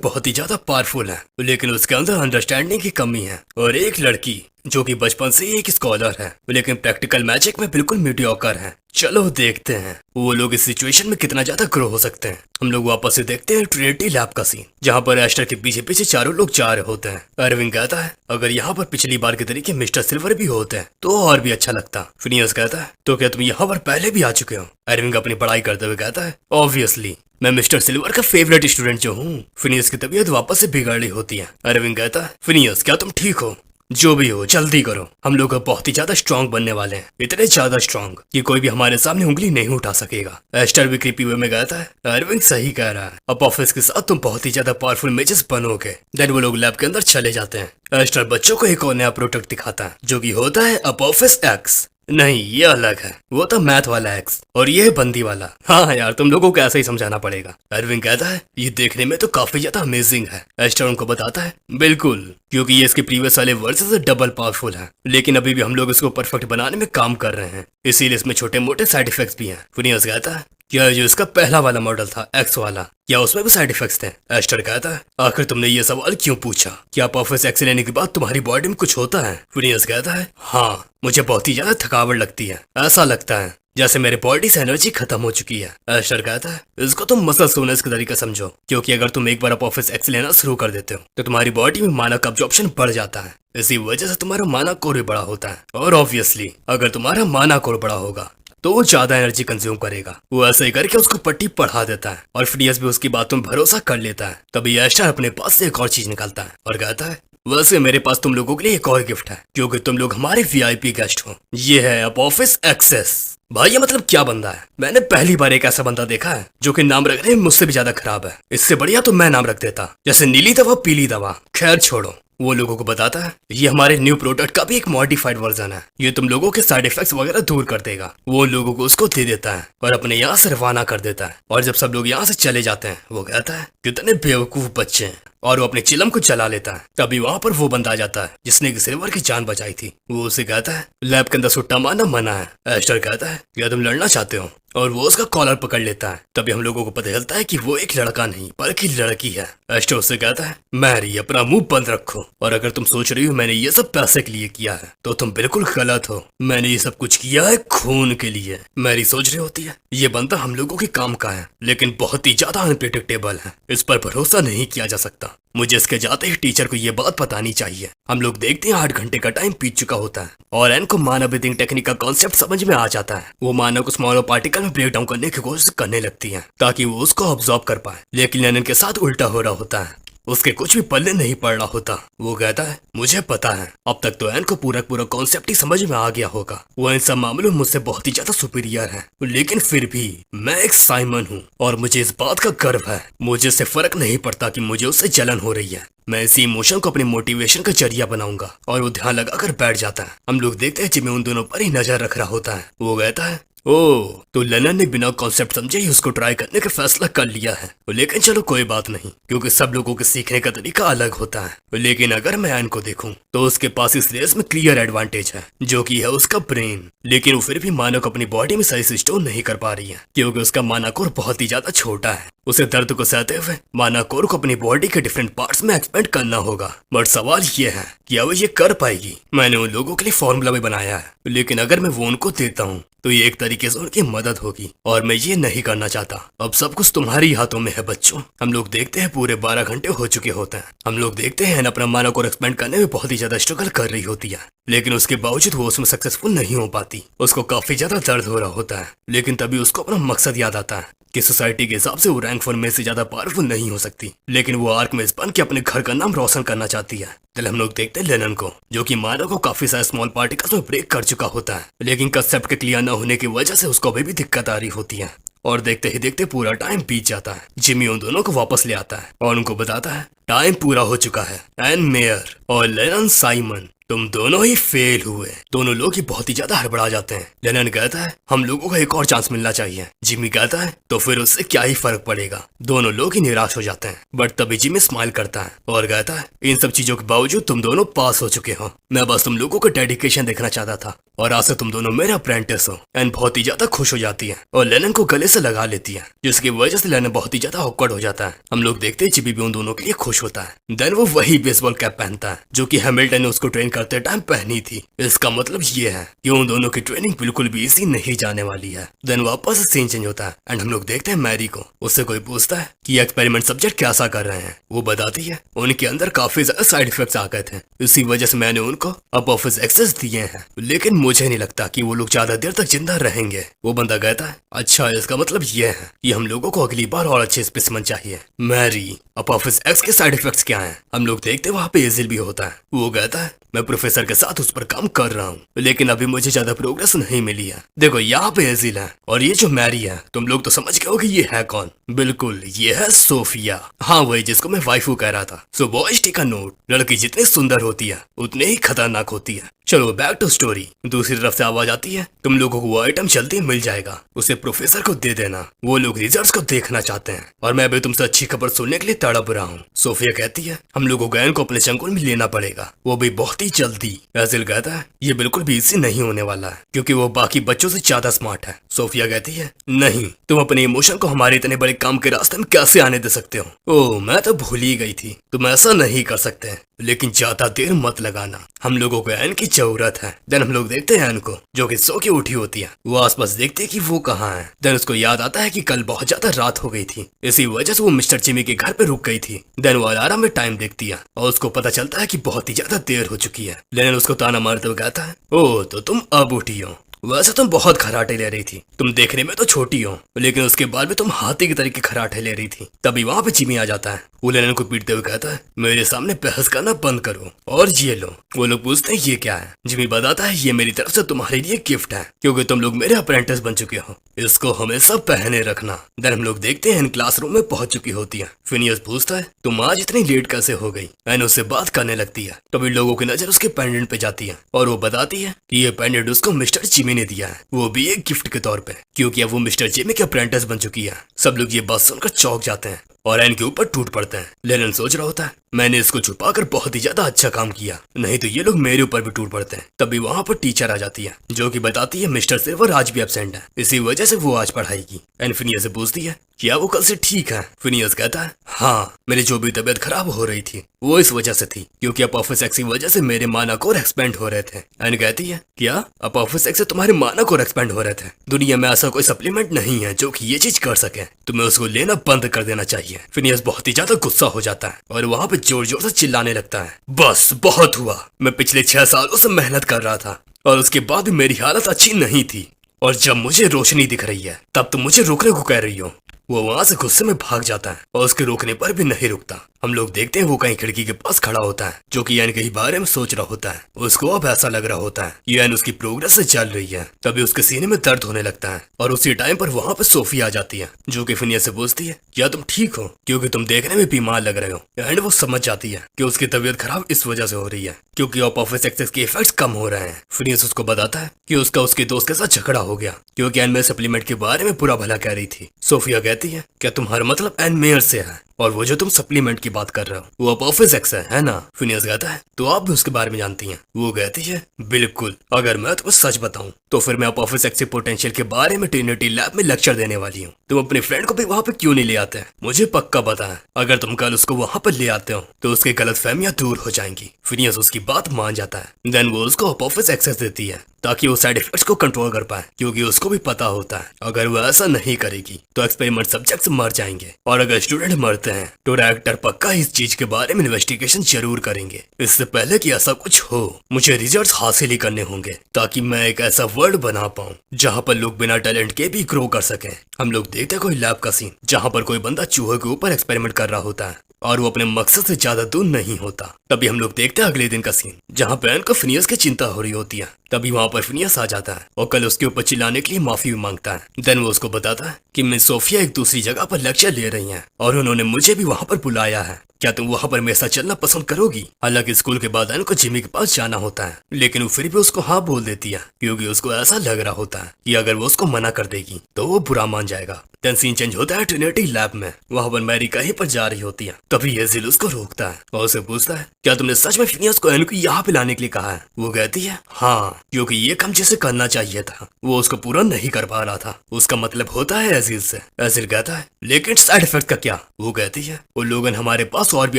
बहुत ही ज्यादा पावरफुल है, लेकिन उसके अंदर अंडरस्टैंडिंग की कमी है, और एक लड़की जो कि बचपन से ही एक स्कॉलर है, लेकिन प्रैक्टिकल मैजिक में बिल्कुल मीडियोकर है। चलो देखते हैं वो लोग इस सिचुएशन में कितना ज्यादा ग्रो हो सकते हैं। हम लोग वापस से देखते हैं ट्रिनिटी लैब का सीन, जहाँ पर एस्टर के पीछे पीछे चारों लोग जा रहे होते हैं। अरविंद कहता है अगर यहाँ पर पिछली बार के तरीके मिस्टर सिल्वर भी होते हैं तो और भी अच्छा लगता। फिनियस कहता है तो क्या तुम यहाँ पर पहले भी आ चुके हो? अरविंद अपनी पढ़ाई करते हुए कहता है ऑब्वियसली मैं मिस्टर सिल्वर का फेवरेट स्टूडेंट जो हूँ। फिनियस की तबीयत वापस से बिगड़ रही होती है। अरविंद कहता है फिनियस क्या तुम ठीक हो? जो भी हो जल्दी करो, हम लोग बहुत ही ज्यादा स्ट्रांग बनने वाले हैं, इतने ज्यादा स्ट्रांग कि कोई भी हमारे सामने उंगली नहीं उठा सकेगा। एस्टर भी क्रीपी वे में कहता है अरविंद सही कह रहा है, अब ऑफिस के साथ तुम बहुत ही ज्यादा पावरफुल मेजेस बनोगे। देन वो लोग लैब के अंदर चले जाते हैं। एस्टर बच्चों को एक और नया प्रोडक्ट दिखाता है जो कि होता है अपोफिस एक्स। नहीं ये अलग है, वो तो मैथ वाला एक्स और ये है बंदी वाला। हाँ यार तुम लोगों को ऐसा ही समझाना पड़ेगा। अरविंद कहता है ये देखने में तो काफी ज्यादा अमेजिंग है। एस्टर उनको बताता है बिल्कुल, क्योंकि ये इसके प्रीवियस वाले वर्जन से डबल पावरफुल है, लेकिन अभी भी हम लोग इसको परफेक्ट बनाने में काम कर रहे हैं, इसीलिए इसमें छोटे मोटे साइड इफेक्ट्स भी हैं। फिनियस कहता है क्या जो इसका पहला वाला मॉडल था एक्स वाला, क्या उसमें भी साइड इफेक्ट्स थे? एस्टर कहता है आखिर तुमने ये सवाल क्यों पूछा? क्या परफेक्ट एक्स लेने के बाद तुम्हारी बॉडी में कुछ होता है? फिनियस कहता है हाँ मुझे बहुत ही ज्यादा थकावट लगती है, ऐसा लगता है जैसे मेरे बॉडी से एनर्जी खत्म हो चुकी है। एस्टर कहता है इसको तुम मसल सोनेस का तरीका समझो, क्योंकि अगर तुम एक बार अपोफिस एक्स लेना शुरू कर देते हो तो तुम्हारी बॉडी में माना का अब्जॉर्प्शन बढ़ जाता है, इसी वजह से तुम्हारा माना कोर भी बड़ा होता है, और ऑब्वियसली अगर तुम्हारा माना कोर बड़ा होगा तो वो ज्यादा एनर्जी कंज्यूम करेगा। वो ऐसे ही करके उसको पट्टी पढ़ा देता है और फिनियस भी उसकी बातों में भरोसा कर लेता है। तभी एस्टर अपने पास से एक और चीज निकालता है और कहता है वैसे मेरे पास तुम लोगों के लिए एक और गिफ्ट है, क्योंकि तुम लोग हमारे वीआईपी गेस्ट हो। ये है अपोफिस एक्सेस। भाई ये मतलब क्या बंदा है? मैंने पहली बार एक ऐसा बंदा देखा है जो कि नाम रखने में मुझसे भी ज्यादा खराब है। इससे बढ़िया तो मैं नाम रख देता, जैसे नीली दवा पीली दवा। खैर छोड़ो, वो लोगों को बताता है ये हमारे न्यू प्रोडक्ट का भी एक मॉडिफाइड वर्जन है, ये तुम लोगों के साइड इफेक्ट्स वगैरह दूर कर देगा। वो लोगों को उसको दे देता है और अपने यहाँ से रवाना कर देता है। और जब सब लोग यहाँ से चले जाते हैं वो कहता है कितने बेवकूफ बच्चे हैं, और वो अपने चिलम को चला लेता है। तभी वहाँ पर वो बंदा आ जाता है जिसने कि सिल्वर की जान बचाई थी। वो उसे कहता है लैब के अंदर सुट्टा मारना मना है। एस्टर कहता है क्या तुम लड़ना चाहते हो? और वो उसका कॉलर पकड़ लेता है। तभी हम लोगों को पता चलता है कि वो एक लड़का नहीं बल्कि लड़की है। एस्टर उससे कहता है मैरी अपना मुंह बंद रखो, और अगर तुम सोच रही हो मैंने ये सब पैसे के लिए किया है तो तुम बिल्कुल गलत हो। मैंने ये सब कुछ किया है खून के लिए। मैरी सोच रही होती है ये बंदा हम लोगों के काम का है, लेकिन बहुत ही ज्यादा अनप्रिडिक्टेबल है, इस पर भरोसा नहीं किया जा सकता। मुझे इसके जाते ही टीचर को ये बात बतानी चाहिए। हम लोग देखते हैं 8 घंटे का टाइम बीत चुका होता है और एन को माना ब्रीथिंग टेक्निक का कॉन्सेप्ट समझ में आ जाता है। वो मानव को स्मॉलर पार्टिकल में ब्रेक डाउन करने की कोशिश करने लगती है ताकि वो उसको ऑब्जॉर्व कर पाए, लेकिन एन के साथ उल्टा हो रहा होता है। उसके कुछ भी पल्ले नहीं पड़ रहा होता। वो कहता है मुझे पता है अब तक तो एन को पूरा कॉन्सेप्ट ही समझ में आ गया होगा। वो इन सब मामलों में मुझसे बहुत ही ज्यादा सुपीरियर है, लेकिन फिर भी मैं एक साइमन हूँ और मुझे इस बात का गर्व है। मुझे इससे फर्क नहीं पड़ता कि मुझे उससे जलन हो रही है। मैं इसी इमोशन को अपने मोटिवेशन का जरिया बनाऊंगा। और वो ध्यान लगाकर बैठ जाता है। हम लोग देखते हैं जिमी उन दोनों पर ही नजर रख रहा होता है। वो कहता है ओह, तो लेनन ने बिना कॉन्सेप्ट समझे ही उसको ट्राई करने का फैसला कर लिया है। लेकिन चलो कोई बात नहीं, क्योंकि सब लोगों के सीखने का तरीका अलग होता है। लेकिन अगर मैं एन को देखूं तो उसके पास इस रेस में क्लियर एडवांटेज है, जो कि है उसका ब्रेन। लेकिन वो फिर भी माना को अपनी बॉडी में सही से स्टोर नहीं कर पा रही है, क्योंकि उसका माना कोर बहुत ही ज्यादा छोटा है। उसे दर्द को सहते हुए माना कोर को अपनी बॉडी के डिफरेंट पार्ट्स में एक्सपेंड करना होगा। बट सवाल ये है कि अब ये कर पाएगी। मैंने उन लोगों के लिए फॉर्मूला भी बनाया है, लेकिन अगर मैं वो उनको देता हूँ तो ये एक तरीके से उनकी मदद होगी, और मैं ये नहीं करना चाहता। अब सब कुछ तुम्हारी हाथों में है बच्चों। हम लोग देखते हैं पूरे 12 घंटे हो चुके होते हैं। हम लोग देखते हैं अपना माना को एक्सपेंड करने में बहुत ही ज्यादा स्ट्रगल कर रही होती है, लेकिन उसके बावजूद वो उसमें सक्सेसफुल नहीं हो पाती। उसको काफी ज्यादा दर्द हो रहा होता है, लेकिन तभी उसको अपना मकसद याद आता है कि सोसाइटी के हिसाब से वो रैंक 4 में से ज्यादा पावरफुल नहीं हो सकती, लेकिन वो आर्कमिस बन के अपने घर का नाम रोशन करना चाहती है। चल हम लोग देखते हैं लेनन को, जो कि माना को काफी सारे स्मॉल पार्टिकल्स में ब्रेक कर चुका होता है, लेकिन कंसेप्ट के क्लियर न होने की वजह से उसको अभी भी दिक्कत आ रही होती है। और देखते ही देखते पूरा टाइम बीत जाता है। जिमी उन दोनों को वापस ले आता है और उनको बताता है टाइम पूरा हो चुका है। एन मेयर और लेनन साइमन, तुम दोनों ही फेल हुए। दोनों लोग ही बहुत ही ज्यादा हड़बड़ा जाते हैं। लेनन कहता है हम लोगों को एक और चांस मिलना चाहिए। जिमी कहता है तो फिर उससे क्या ही फर्क पड़ेगा। दोनों लोग ही निराश हो जाते हैं, बट तभी जिमी स्माइल करता है और कहता है इन सब चीजों के बावजूद तुम दोनों पास हो चुके हो। मैं बस तुम लोगों का डेडिकेशन देखना चाहता था, और आज से तुम दोनों मेरे अप्रेंटिस हो। एन बहुत ही ज्यादा खुश हो जाती है और लेनन को गले से लगा लेती है, जिसकी वजह से लेनन बहुत ही ज्यादा ऑकवर्ड हो जाता है। हम लोग देखते हैं जिमी भी उन दोनों के लिए खुश होता है। देन वो वही बेसबॉल कैप पहनता है जो कि हैमिल्टन ने उसको ट्रेन करते टाइम पहनी थी। इसका मतलब ये है कि उन दोनों की ट्रेनिंग बिल्कुल भी इसी नहीं जाने वाली है। देन वापस सीन चेंज होता है एंड हम लोग देखते हैं मैरी को। उससे कोई पूछता है कि एक्सपेरिमेंट सब्जेक्ट कैसा कर रहे हैं। वो बताती है उनके अंदर काफी ज्यादा साइड इफेक्ट्स आ गए थे, इसी वजह से मैंने उनको अब ऑफिस एक्सेस दिए हैं, लेकिन मुझे नहीं लगता कि वो लोग ज्यादा देर तक जिंदा रहेंगे। वो बंदा कहता है अच्छा, इसका मतलब ये है कि हम लोगों को अगली बार और अच्छे स्पेसिमेन चाहिए। मैरी, अब ऑफिस एक्स के साइड इफेक्ट्स क्या हैं? हम लोग देखते हैं वहाँ पे एजिल भी होता है। वो कहता है मैं प्रोफेसर के साथ उस पर काम कर रहा हूँ, लेकिन अभी मुझे ज्यादा प्रोग्रेस नहीं मिली है। देखो यहाँ पे एजिल है और ये जो मैरी है, तुम लोग तो समझ गए हो कि ये है कौन। बिल्कुल, ये है सोफिया। हाँ, वही जिसको मैं वाइफू कह रहा था। So boys take a note, लड़की जितनी सुंदर होती है उतनी ही खतरनाक होती है। चलो बैक टू स्टोरी। दूसरी तरफ से आवाज आती है तुम लोगों को वो आइटम जल्दी मिल जाएगा, उसे प्रोफेसर को दे देना। वो लोग रिजल्ट्स को देखना चाहते हैं और मैं अभी तुमसे अच्छी खबर सुनने के लिए तड़प रहा हूँ। सोफिया कहती है हम लोगों को गैन को अपने चंगुल में लेना पड़ेगा, वो भी बहुत ही जल्दी। एजिल कहता है ये बिल्कुल भी इजी नहीं होने वाला है, क्योंकि वो बाकी बच्चों से ज्यादा स्मार्ट है। सोफिया कहती है नहीं, तुम अपने इमोशन को हमारे इतने बड़े काम के रास्ते में कैसे आने दे सकते हो। ओह, मैं तो भूल ही गई थी, तुम ऐसा नहीं कर सकते, लेकिन ज्यादा देर मत लगाना, हम लोगों को एन की जरूरत है। देन हम लोग देखते हैं एन को, जो कि सो के उठी होती है। वो आसपास देखते हैं कि वो कहाँ है। देन उसको याद आता है कि कल बहुत ज्यादा रात हो गई थी, इसी वजह से वो मिस्टर जिमी के घर पे रुक गई थी। देन वो अलार्म में टाइम देखती है और उसको पता चलता है कि बहुत ही ज्यादा देर हो चुकी है। लेकिन उसको ताना मारते हुए कहता है ओह, तो तुम अब उठी हो। वैसे तुम बहुत खराटे ले रही थी, तुम देखने में तो छोटी हो, लेकिन उसके बाद भी तुम हाथी की तरीके खराटे ले रही थी। तभी वहाँ पे जिमी आ जाता है। वो लेनन को पीटते हुए कहता है मेरे सामने बहस करना बंद करो और ये लो। वो लोग पूछते हैं ये क्या है। जिमी बताता है ये मेरी तरफ से तुम्हारे लिए गिफ्ट है, क्योंकि तुम लोग मेरे अप्रेंटिस बन चुके हो, इसको हमेशा पहने रखना। देन हम लोग देखते हैं क्लासरूम में पहुंच चुकी होती है। फिनियस पूछता है तुम आज इतनी लेट कैसे हो गई। एन उससे बात करने लगती है, तभी लोगों की नजर उसके पेंडेंट पे जाती है और वो बताती है कि ये पेंडेंट उसको मिस्टर जिमी ने दिया है, वो भी एक गिफ्ट के तौर पे, क्योंकि अब वो मिस्टर जिमी के अप्रेंटिस बन चुकी है। सब लोग ये बात सुनकर चौंक जाते हैं और एन के ऊपर टूट पड़ते हैं। लेनन सोच रहा होता है मैंने इसको छुपाकर बहुत ही ज्यादा अच्छा काम किया, नहीं तो ये लोग मेरे ऊपर भी टूट पड़ते हैं। तभी वहाँ पर टीचर आ जाती है, जो कि बताती है मिस्टर सिल्वर आज भी एब्सेंट है, इसी वजह से वो आज पढ़ाएगी। एन फिनियस से पूछती है क्या वो कल से ठीक है। फिनियस कहता है हाँ, मेरी जो भी तबीयत खराब हो रही थी वो इस वजह से थी, क्योंकि अपोफिस एक्स की वजह से मेरे माना कोर एक्सपेंड हो रहे थे। एन कहती है क्या अपोफिस एक्स से तुम्हारे माना कोर एक्सपेंड हो रहे थे? दुनिया में ऐसा कोई सप्लीमेंट नहीं है जो कि ये चीज कर सके, तुम्हें उसको लेना बंद कर देना चाहिए। फिनियस बहुत ही ज्यादा गुस्सा हो जाता है और वहाँ पे जोर जोर से चिल्लाने लगता है बस बहुत हुआ, मैं पिछले 6 सालों से मेहनत कर रहा था और उसके बाद भी मेरी हालत अच्छी नहीं थी, और जब मुझे रोशनी दिख रही है तब तुम मुझे रोकने को कह रही हो। वो वहाँ से गुस्से में भाग जाता है और उसके रोकने पर भी नहीं रुकता। हम लोग देखते हैं वो कहीं खिड़की के पास खड़ा होता है, जो कि एन के ही बारे में सोच रहा होता है। उसको अब ऐसा लग रहा होता है ये एन उसकी प्रोग्रेस से चल रही है। तभी उसके सीने में दर्द होने लगता है और उसी टाइम पर वहाँ पे सोफी आ जाती है, जो कि फिनियस से पूछती है क्या तुम ठीक हो, क्योंकि तुम देखने में बीमार लग रहे हो। एंड वो समझ जाती है कि उसकी तबीयत खराब इस वजह से हो रही है, क्योंकि ऑफ ऑफिस एक्सेस के इफेक्ट्स कम हो रहे हैं। फिनियस उसको बताता है कि उसका उसके दोस्त के साथ झगड़ा हो गया क्योंकि एनमेयर सप्लीमेंट के बारे में बुरा भला कह रही थी। सोफिया कहती है क्या तुम्हारा मतलब एनमेयर से है, और वो जो तुम सप्लीमेंट की बात कर रहे हो वो ऑफ ऑफिस एक्स है ना? फिनियस कहता है तो आप भी उसके बारे में जानती हैं? वो कहती है बिल्कुल, अगर मैं तुम्हें सच बताऊं तो फिर मैं ऑफ ऑफिस एक्स के पोटेंशियल के बारे में ट्रिनिटी लैब में लेक्चर देने वाली हूँ। तुम अपने फ्रेंड को भी वहाँ पे क्यों नहीं ले आते? मुझे पक्का पता है अगर तुम कल उसको वहाँ पर ले आते हो तो उसकी गलतफहमियां दूर हो जाएंगी। फिनियस उसकी बात मान जाता है। देन वो उसको ऑफ ऑफिस एक्सेस देती है ताकि वो साइड इफेक्ट्स को कंट्रोल कर पाए, क्योंकि उसको भी पता होता है अगर वो ऐसा नहीं करेगी तो एक्सपेरिमेंट सब्जेक्ट्स मर जाएंगे, और अगर स्टूडेंट मरते हैं तो डायरेक्टर पक्का इस चीज के बारे में इन्वेस्टिगेशन जरूर करेंगे। इससे पहले कि ऐसा कुछ हो मुझे रिजल्ट्स हासिल ही करने होंगे ताकि मैं एक ऐसा वर्ल्ड बना पाऊं जहां पर लोग बिना टैलेंट के भी ग्रो कर सकें। हम लोग देखते हैं कोई लैब का सीन जहां पर कोई बंदा चूहे के ऊपर एक्सपेरिमेंट कर रहा होता है और वो अपने मकसद से ज्यादा दूर नहीं होता। तभी हम लोग देखते हैं अगले दिन का सीन जहाँ पे एन को फिनियस की चिंता हो रही होती है। तभी वहाँ पर फिनियस आ जाता है और कल उसके ऊपर चिल्लाने के लिए माफी भी मांगता है। देन वो उसको बताता है कि मिस सोफिया एक दूसरी जगह पर लेक्चर ले रही हैं और उन्होंने मुझे भी वहाँ पर बुलाया है। क्या तुम वहाँ पर मेरे साथ चलना पसंद करोगी? हालांकि स्कूल के बाद एन को जिमी के पास जाना होता है, लेकिन वो फिर भी उसको हाँ बोल देती है क्योंकि उसको ऐसा लग रहा होता है कि अगर वो उसको मना कर देगी तो वो बुरा मान जाएगा। देन सीन चेंज होता है ट्रिनिटी लैब में। वहाँ पर मैरी कहीं पर जा रही होती है। तभी एजिल उसको रोकता है और उसे पूछता है क्या तुमने सच में फिनियस को एन को यहाँ पे लाने के लिए कहा है? वो कहती है हाँ, क्योंकि ये काम जिसे करना चाहिए था वो उसको पूरा नहीं कर पा रहा था। उसका मतलब होता है एजिल से। एजिल कहता है लेकिन साइड इफेक्ट का क्या? वो कहती है वो लोगों ने हमारे पास और भी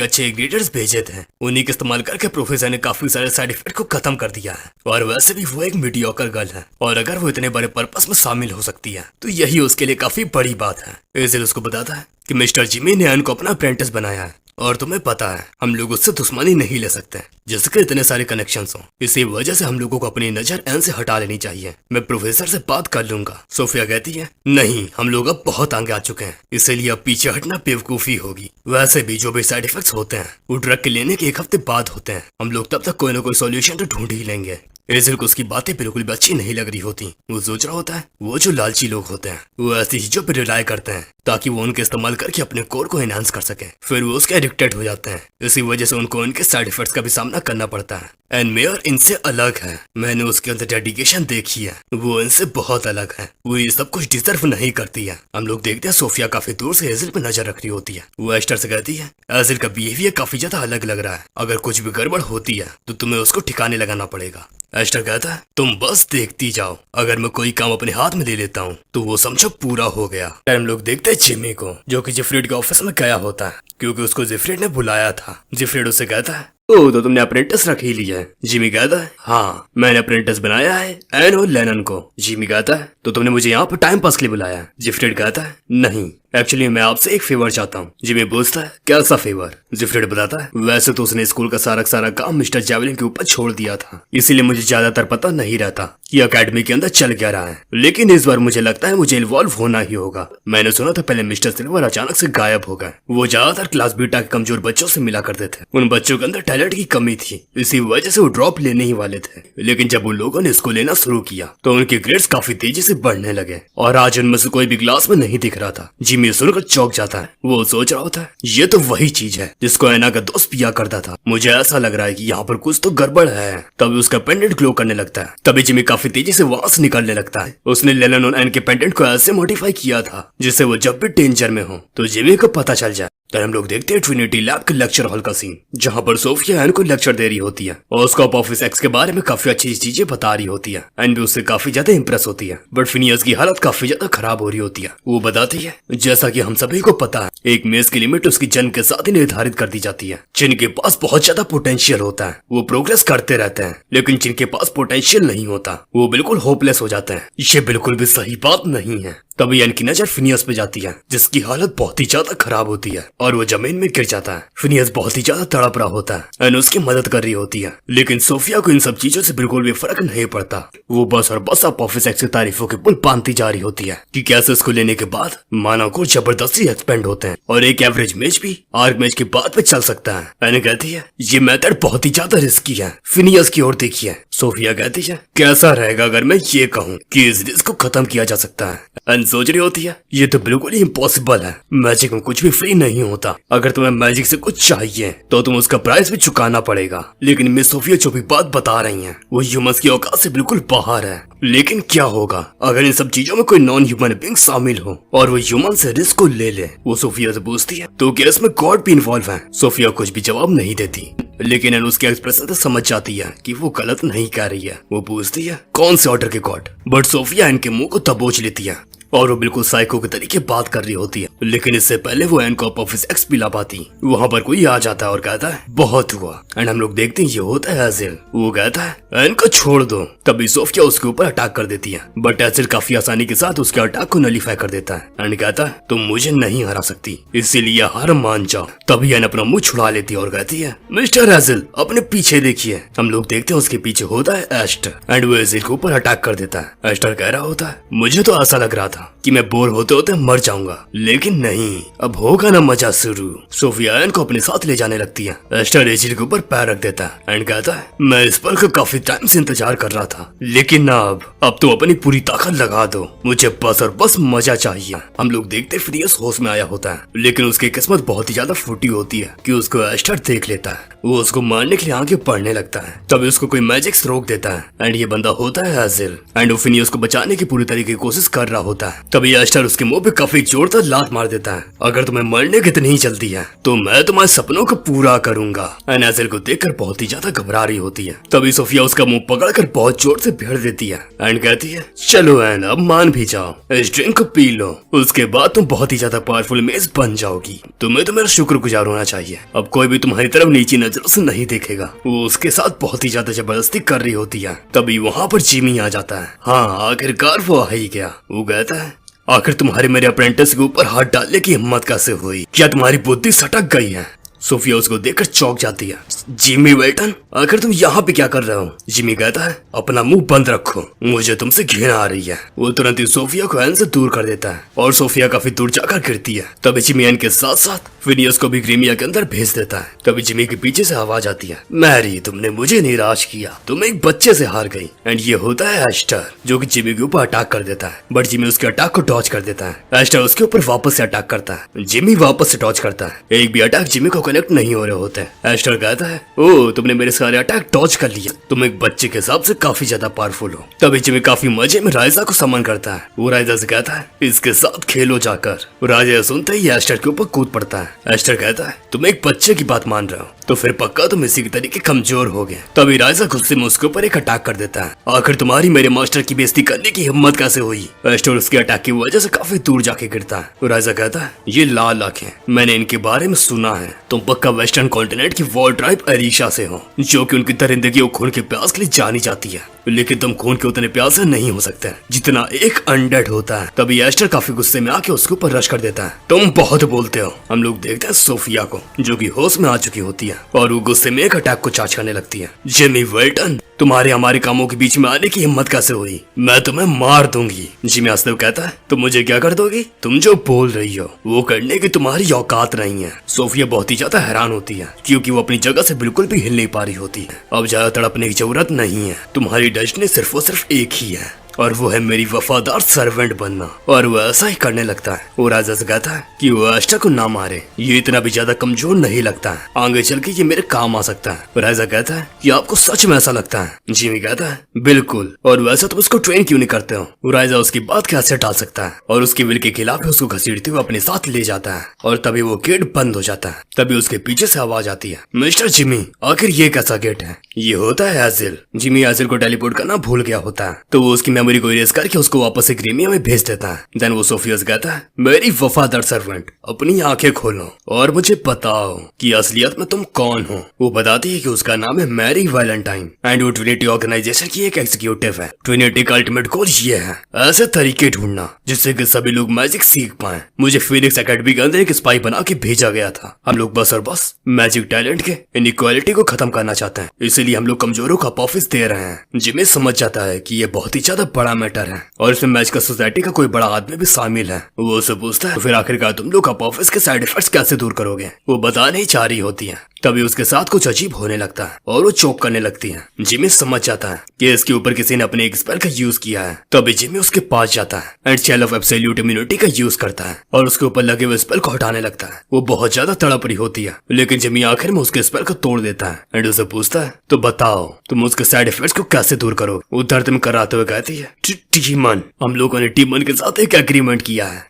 अच्छे इंग्रेडिएंट्स भेजे थे, उन्हीं के इस्तेमाल करके प्रोफेसर ने काफी सारे साइड इफेक्ट को खत्म कर दिया है, और वैसे भी वो एक मीडियोकर गर्ल है और अगर वो इतने बड़े पर्पस में शामिल हो सकती है तो यही उसके लिए काफी बड़ी बात है। एजिल उसको बताता है कि मिस्टर जिमी ने एन को अपना अप्रेंटिस बनाया है और तुम्हें पता है हम लोग उससे दुश्मनी नहीं ले सकते जिसके इतने सारे कनेक्शंस हों। इसी वजह से हम लोगों को अपनी नजर एन से हटा लेनी चाहिए। मैं प्रोफेसर से बात कर लूंगा। सोफिया कहती है नहीं, हम लोग अब बहुत आगे आ चुके हैं, इसीलिए अब पीछे हटना बेवकूफी होगी। वैसे भी जो भी साइड इफेक्ट्स होते हैं वो ड्रग के लेने के एक हफ्ते बाद होते हैं। हम लोग तब तक कोई ना कोई सोल्यूशन तो ढूंढ ही लेंगे। एजिल को उसकी बातें बिल्कुल भी अच्छी नहीं लग रही होती। वो सोच रहा होता है वो जो लालची लोग होते हैं वो ऐसी चीजों पर रिलाय करते हैं ताकि वो उनके इस्तेमाल करके अपने कोर को एनहांस कर सके, फिर वो उसके एडिक्टेड हो जाते हैं। इसी वजह से उनको उनके साइड इफेक्ट्स का भी सामना करना पड़ता है। एनमेयर इनसे अलग है, मैंने उसके अंदर डेडिकेशन देखी है, वो इनसे बहुत अलग है, वो ये सब कुछ डिजर्व नहीं करती है। हम लोग देखते हैं सोफिया काफी दूर से एजिल पे नजर रख रही होती है। वो एस्टर से कहती है एजिल का बिहेवियर काफी ज्यादा अलग लग रहा है, अगर कुछ भी गड़बड़ होती है तो तुम्हें उसको ठिकाने लगाना पड़ेगा। एस्टर कहता है तुम बस देखती जाओ, अगर मैं कोई काम अपने हाथ में ले लेता हूँ तो वो समझो पूरा हो गया। हम लोग देखते हैं जिमी को जो कि जिफ्रिड के ऑफिस में गया होता है क्योंकि उसको जिफ्रिड ने बुलाया था। जिफ्रिड उससे कहता है ओ तो तुमने अप्रेंटिस रख ही लिया है? जिमी कहता है हाँ, मैंने अप्रेंटिस बनाया है एन और लेनन को। जिमी कहता है तो तुमने मुझे यहाँ पर टाइम पास के लिए बुलाया? जिफ्रिड कहता है नहीं, एक्चुअली मैं आपसे एक फेवर चाहता हूँ। जिमी पूछता है कैसा फेवर? जिफ्रिड बताता है वैसे तो उसने स्कूल का सारा काम मिस्टर जैवलिन के ऊपर छोड़ दिया था, इसीलिए मुझे ज्यादातर पता नहीं रहता कि अकेडमी के अंदर चल क्या रहा है, लेकिन इस बार मुझे लगता है मुझे इन्वॉल्व होना ही होगा। मैंने सुना था पहले मिस्टर सिल्वर अचानक से गायब हो गए। वो ज्यादातर क्लास बीटा के कमजोर बच्चों से मिला करते थे, उन बच्चों के अंदर टैलेंट की कमी थी, इसी वजह से वो ड्रॉप लेने ही वाले थे, लेकिन जब उन लोगों ने इसको लेना शुरू किया तो उनके ग्रेड्स काफी तेजी से बढ़ने लगे और आज उनमें से कोई भी क्लास में नहीं दिख रहा था। जिमी सुनकर चौंक जाता है। वो सोच रहा होता है ये तो वही चीज है जिसको एना का दोस्त पिया करता था, मुझे ऐसा लग रहा है कि यहाँ पर कुछ तो गड़बड़ है। तभी उसका पेंडेंट ग्लो करने लगता है। तभी जिमी काफी तेजी से वहां से निकलने लगता है। उसने लेलन और एन के पेंडेंट को ऐसे मॉडिफाई किया था जिससे वो जब भी डेंजर में हो तो जिमी को पता चल जाए। तो हम लोग देखते हैं ट्रिनिटी लैब के लेक्चर हॉल का सीन जहाँ पर सोफिया एन को लेक्चर दे रही होती है और उसको ऑफिस एक्स के बारे में काफी अच्छी चीजें बता रही होती है। एन भी उससे काफी ज्यादा इंप्रेस होती है, बट फिनियस की हालत काफी ज्यादा खराब हो रही होती है। वो बताती है जैसा कि हम सभी को पता है एक मेज की लिमिट उसकी जन्म के साथ ही निर्धारित कर दी जाती है। जिनके पास बहुत ज्यादा पोटेंशियल होता है वो प्रोग्रेस करते रहते हैं, लेकिन जिनके पास पोटेंशियल नहीं होता वो बिल्कुल होपलेस हो जाते हैं। ये बिल्कुल भी सही बात नहीं है। तभी एन की नजर फिनियस पे जाती है जिसकी हालत बहुत ही ज्यादा खराब होती है और वो जमीन में गिर जाता है। फिनियस बहुत ही ज्यादा तड़प रहा होता है। एन उसकी मदद कर रही होती है, लेकिन सोफिया को इन सब चीजों से बिल्कुल भी फर्क नहीं पड़ता। वो बस और बस अब ऑफिस एक्स की तारीफों के पुल बांधती जा रही होती है कि कैसे इसको लेने के बाद मानव को जबरदस्ती एक्सपेंड होते हैं और एक एवरेज मैच भी आर्क मैच के बाद पे चल सकता है। एन कहती है ये मेथड बहुत ही ज्यादा रिस्की है। फिनियस की ओर देखिए। सोफिया कहती है कैसा रहेगा अगर मैं ये कहूँ कि इस रिस्क को खत्म किया जा सकता है। एन सोच रही होती है ये तो बिल्कुल ही इम्पॉसिबल है, मैजिक में कुछ भी फ्री नहीं होता। अगर तुम्हें मैजिक से कुछ चाहिए तो तुम उसका प्राइस भी चुकाना पड़ेगा। लेकिन मिस सोफिया जो भी बात बता रही है वो ह्यूमंस की औकात से बिल्कुल बाहर है। लेकिन क्या होगा अगर इन सब चीजों में कोई नॉन ह्यूमन बीइंग शामिल हो और वो ह्यूमन से रिस्क को ले ले? वो सोफिया से पूछती है तो क्या इसमें गॉड भी इन्वॉल्व है? सोफिया कुछ भी जवाब नहीं देती, लेकिन एन उसके एक्सप्रेशन से समझ जाती है कि वो गलत नहीं कह रही है। वो पूछती है कौन से ऑर्डर के गॉड? बट सोफिया इनके मुंह को दबोच लेती है और वो बिल्कुल साइको के तरीके बात कर रही होती है। लेकिन इससे पहले वो एन को ऑफिस एक्स पिला पाती, वहाँ पर कोई आ जाता है और कहता है बहुत हुआ। एंड हम लोग देखते हैं ये होता है एजिल। वो कहता है एन को छोड़ दो। तभी सोफिया उसके ऊपर अटैक कर देती है, बट एजिल काफी आसानी के साथ उसके अटैक को नलीफाई कर देता है। एंड कहता है तुम मुझे नहीं हरा सकती, इसीलिए हार मान जाओ। तभी एन अपना मुंह छुड़ा लेती है और कहती है मिस्टर एजिल अपने पीछे देखिए। हम लोग देखते हैं उसके पीछे होता है एस्टर एंड वो एजिल के ऊपर अटैक कर देता है। एस्टर कह रहा होता है मुझे तो ऐसा लग रहा था कि मैं बोर होते होते मर जाऊंगा, लेकिन नहीं, अब होगा ना मजा शुरू। सोफिया एन को अपने साथ ले जाने लगती है। एस्टर एजिल के ऊपर पैर रख देता है एंड कहता है मैं इस पल का काफी टाइम से इंतजार कर रहा था, लेकिन ना अब तो अपनी पूरी ताकत लगा दो, मुझे बस और बस मजा चाहिए। हम लोग देखते फिनियस होश में आया होता है, लेकिन उसकी किस्मत बहुत ही ज्यादा फूटी होती है कि उसको एस्टर देख लेता है। वो उसको मारने के लिए आगे बढ़ने लगता है, तभी उसको कोई मैजिक रोक देता है एंड ये बंदा होता है एजिल। एंड वो फिनियस को बचाने की पूरी तरीके की कोशिश कर रहा होता है। तभी एस्टर उसके मुंह पे काफी जोरदार लात मार देता है। अगर तुम्हें मरने की इतनी जल्दी है तो मैं तुम्हारे सपनों को पूरा करूंगा। एंड एजिल को देखकर बहुत ही ज्यादा घबरा रही होती है। तभी सोफिया उसका मुंह पकड़कर बहुत जोर से भेड़ देती है एंड कहती है चलो एन अब मान भी जाओ, इस ड्रिंक को पी लो, उसके बाद तुम बहुत ही ज्यादा पावरफुल मेज बन जाओगी। तुम्हें तो मेरा शुक्रगुजार होना चाहिए, अब कोई भी तुम्हारी तरफ नीची नजरों से नहीं देखेगा। वो उसके साथ बहुत ही ज्यादा जबरदस्ती कर रही होती है। तभी वहाँ पर जिमी आ जाता है। हाँ आखिरकार वो आ ही गया। वो कहता है आखिर तुम्हारे मेरे अप्रेंटिस के ऊपर हाथ डालने की हिम्मत कैसे हुई? क्या तुम्हारी बुद्धि सटक गई है? सोफिया उसको देखकर चौंक जाती है। जिमी वेल्टन आखिर तुम यहाँ पे क्या कर रहे हो? जिमी कहता है अपना मुंह बंद रखो, मुझे तुमसे घृणा आ रही है। वो तुरंत ही सोफिया को एन से दूर कर देता है और सोफिया काफी दूर जाकर गिरती है। तभी जिमी एन के साथ साथ फिनियस को भी ग्रीमिया के अंदर भेज देता है। तभी जिमी के पीछे से आवाज आती है मैरी तुमने मुझे निराश किया, तुम एक बच्चे से हार गई। एंड ये होता है एस्टर जो कि जिमी के ऊपर अटैक कर देता है, बट जिमी उसके अटैक को डॉज कर देता है। एस्टर उसके ऊपर वापस से अटैक करता है, जिमी वापस से डॉज करता है। एक भी अटैक जिमी को कनेक्ट नहीं हो रहे होते। एस्टर कहता है ओ तुमने मेरे सारे अटैक डॉज कर लिया, तुम एक बच्चे के हिसाब से काफी ज्यादा पावरफुल हो। तभी जिमी काफी मजे में राइजा को समन करता है। वो राइजा से कहता है इसके साथ खेलो जाकर। राइजा सुनते ही एस्टर के ऊपर कूद पड़ता है। एस्टर कहता है तुम एक बच्चे की बात मान रहे हो तो फिर पक्का तुम इसी के तरीके कमजोर हो गए। तभी राइजा गुस्से में उसके ऊपर एक अटैक कर देता है। आखिर तुम्हारी मेरे मास्टर की बेइज्जती करने की हिम्मत कैसे हुई? एस्टर उसके अटैक की वजह से काफी दूर जाके गिरता है। राइजा कहता है ये लाल आंखें, मैंने इनके बारे में सुना है, तुम पक्का वेस्टर्न कॉन्टिनेंट की वॉर ट्राइब अरीशा से हो, जो कि उनकी दरिंदगी और खून के प्यास के लिए जानी जाती है। लेकिन तुम खून के उतने प्यासे नहीं हो सकते जितना एक अनडेड होता है। तभी एस्टर काफी गुस्से में आके उसके ऊपर रश कर देता है। तुम बहुत बोलते हो। हम लोग देखते हैं सोफिया को जो कि होश में आ चुकी होती है और वो गुस्से में एक अटैक को चार्ज करने लगती है। जिमी वेल्टन तुम्हारे हमारे कामों के बीच में आने की हिम्मत कैसे हुई? मैं तुम्हें मार दूंगी। जिमी हंसते हुए कहता है तुम मुझे क्या कर दोगी? तुम जो बोल रही हो वो करने की तुम्हारी औकात नहीं है। सोफिया बहुत ही ज्यादा हैरान होती है क्योंकि वो अपनी जगह से बिल्कुल भी हिल नहीं पा रही होती है। अब ज्यादा तड़पने की जरूरत नहीं है, तुम्हारी डेस्टिनी सिर्फ और सिर्फ एक ही है और वो है मेरी वफादार सर्वेंट बनना। और वो ऐसा ही करने लगता है। वो राजा से कहता है कि वो एस्टर को ना मारे, ये इतना भी ज्यादा कमजोर नहीं लगता है, आगे चल के ये मेरे काम आ सकता है। राजा कहता है कि आपको सच में ऐसा लगता है? जिमी कहता है बिल्कुल, और वैसा तुम उसको ट्रेन क्यों नहीं करते हो? राजा उसकी बात कैसे टाल सकता है और उसकी विल के खिलाफ उसको घसीटते हुए अपने साथ ले जाता है और तभी वो गेट बंद हो जाता है। तभी उसके पीछे से आवाज आती है मिस्टर जिमी आखिर ये कैसा गेट है? ये होता है एजिल। जिमी एजिल को टेलीपोर्ट करना भूल गया होता है तो वो उसकी मेमोरी को इरेज करके उसको वापस से ग्रीमिया में भेज देता है। देन वो सोफिया से कहता है मेरी वफादार सर्वेंट अपनी आंखें खोलो और मुझे बताओ कि असलियत में तुम कौन हो। वो बताती है कि उसका नाम है मैरी वैलेंटाइन एंड वो ट्रिनिटी ऑर्गेनाइजेशन की एक एग्जीक्यूटिव है। ट्रिनिटी का अल्टीमेट गोल ये है ऐसे तरीके ढूंढना जिससे कि सभी लोग मैजिक सीख पाए। मुझे फिनिक्स एकेडमी के अंदर एक स्पाई बना के भेजा गया था। हम लोग बस और बस मैजिक टैलेंट के इनइक्वालिटी को खत्म करना चाहते हैं, इसीलिए हम लोग कमजोरों को ऑफिस दे रहे हैं। जिमी समझ जाता है कि ये बहुत ही ज्यादा बड़ा मैटर है और इसमें मैजिकल सोसाइटी का कोई बड़ा आदमी भी शामिल है। वो उससे पूछता है फिर आखिरकार तुम लोग ऑफिस के साइड इफेक्ट्स कैसे दूर करोगे? वो बताने ही चाह रही होती है। तभी उसके साथ कुछ अजीब होने लगता है और वो चोक करने लगती है। जिमी समझ जाता है कि इसके ऊपर किसी ने अपने एक स्पेल का यूज किया है। तभी जिमी उसके पास जाता है and shell of absolute immunity का यूज करता है और उसके ऊपर लगे हुए स्पेल को हटाने लगता है। वो बहुत ज्यादा तड़प रही होती है, लेकिन जिमी आखिर में उसके स्पेल को तोड़ देता है एंड उसे पूछता है, तो बताओ तुम उसके साइड इफेक्ट्स को कैसे दूर करो। वो दर्द में कराते हुए कहती है, डीमन, हम लोगों ने डीमन के साथ एक एग्रीमेंट किया है।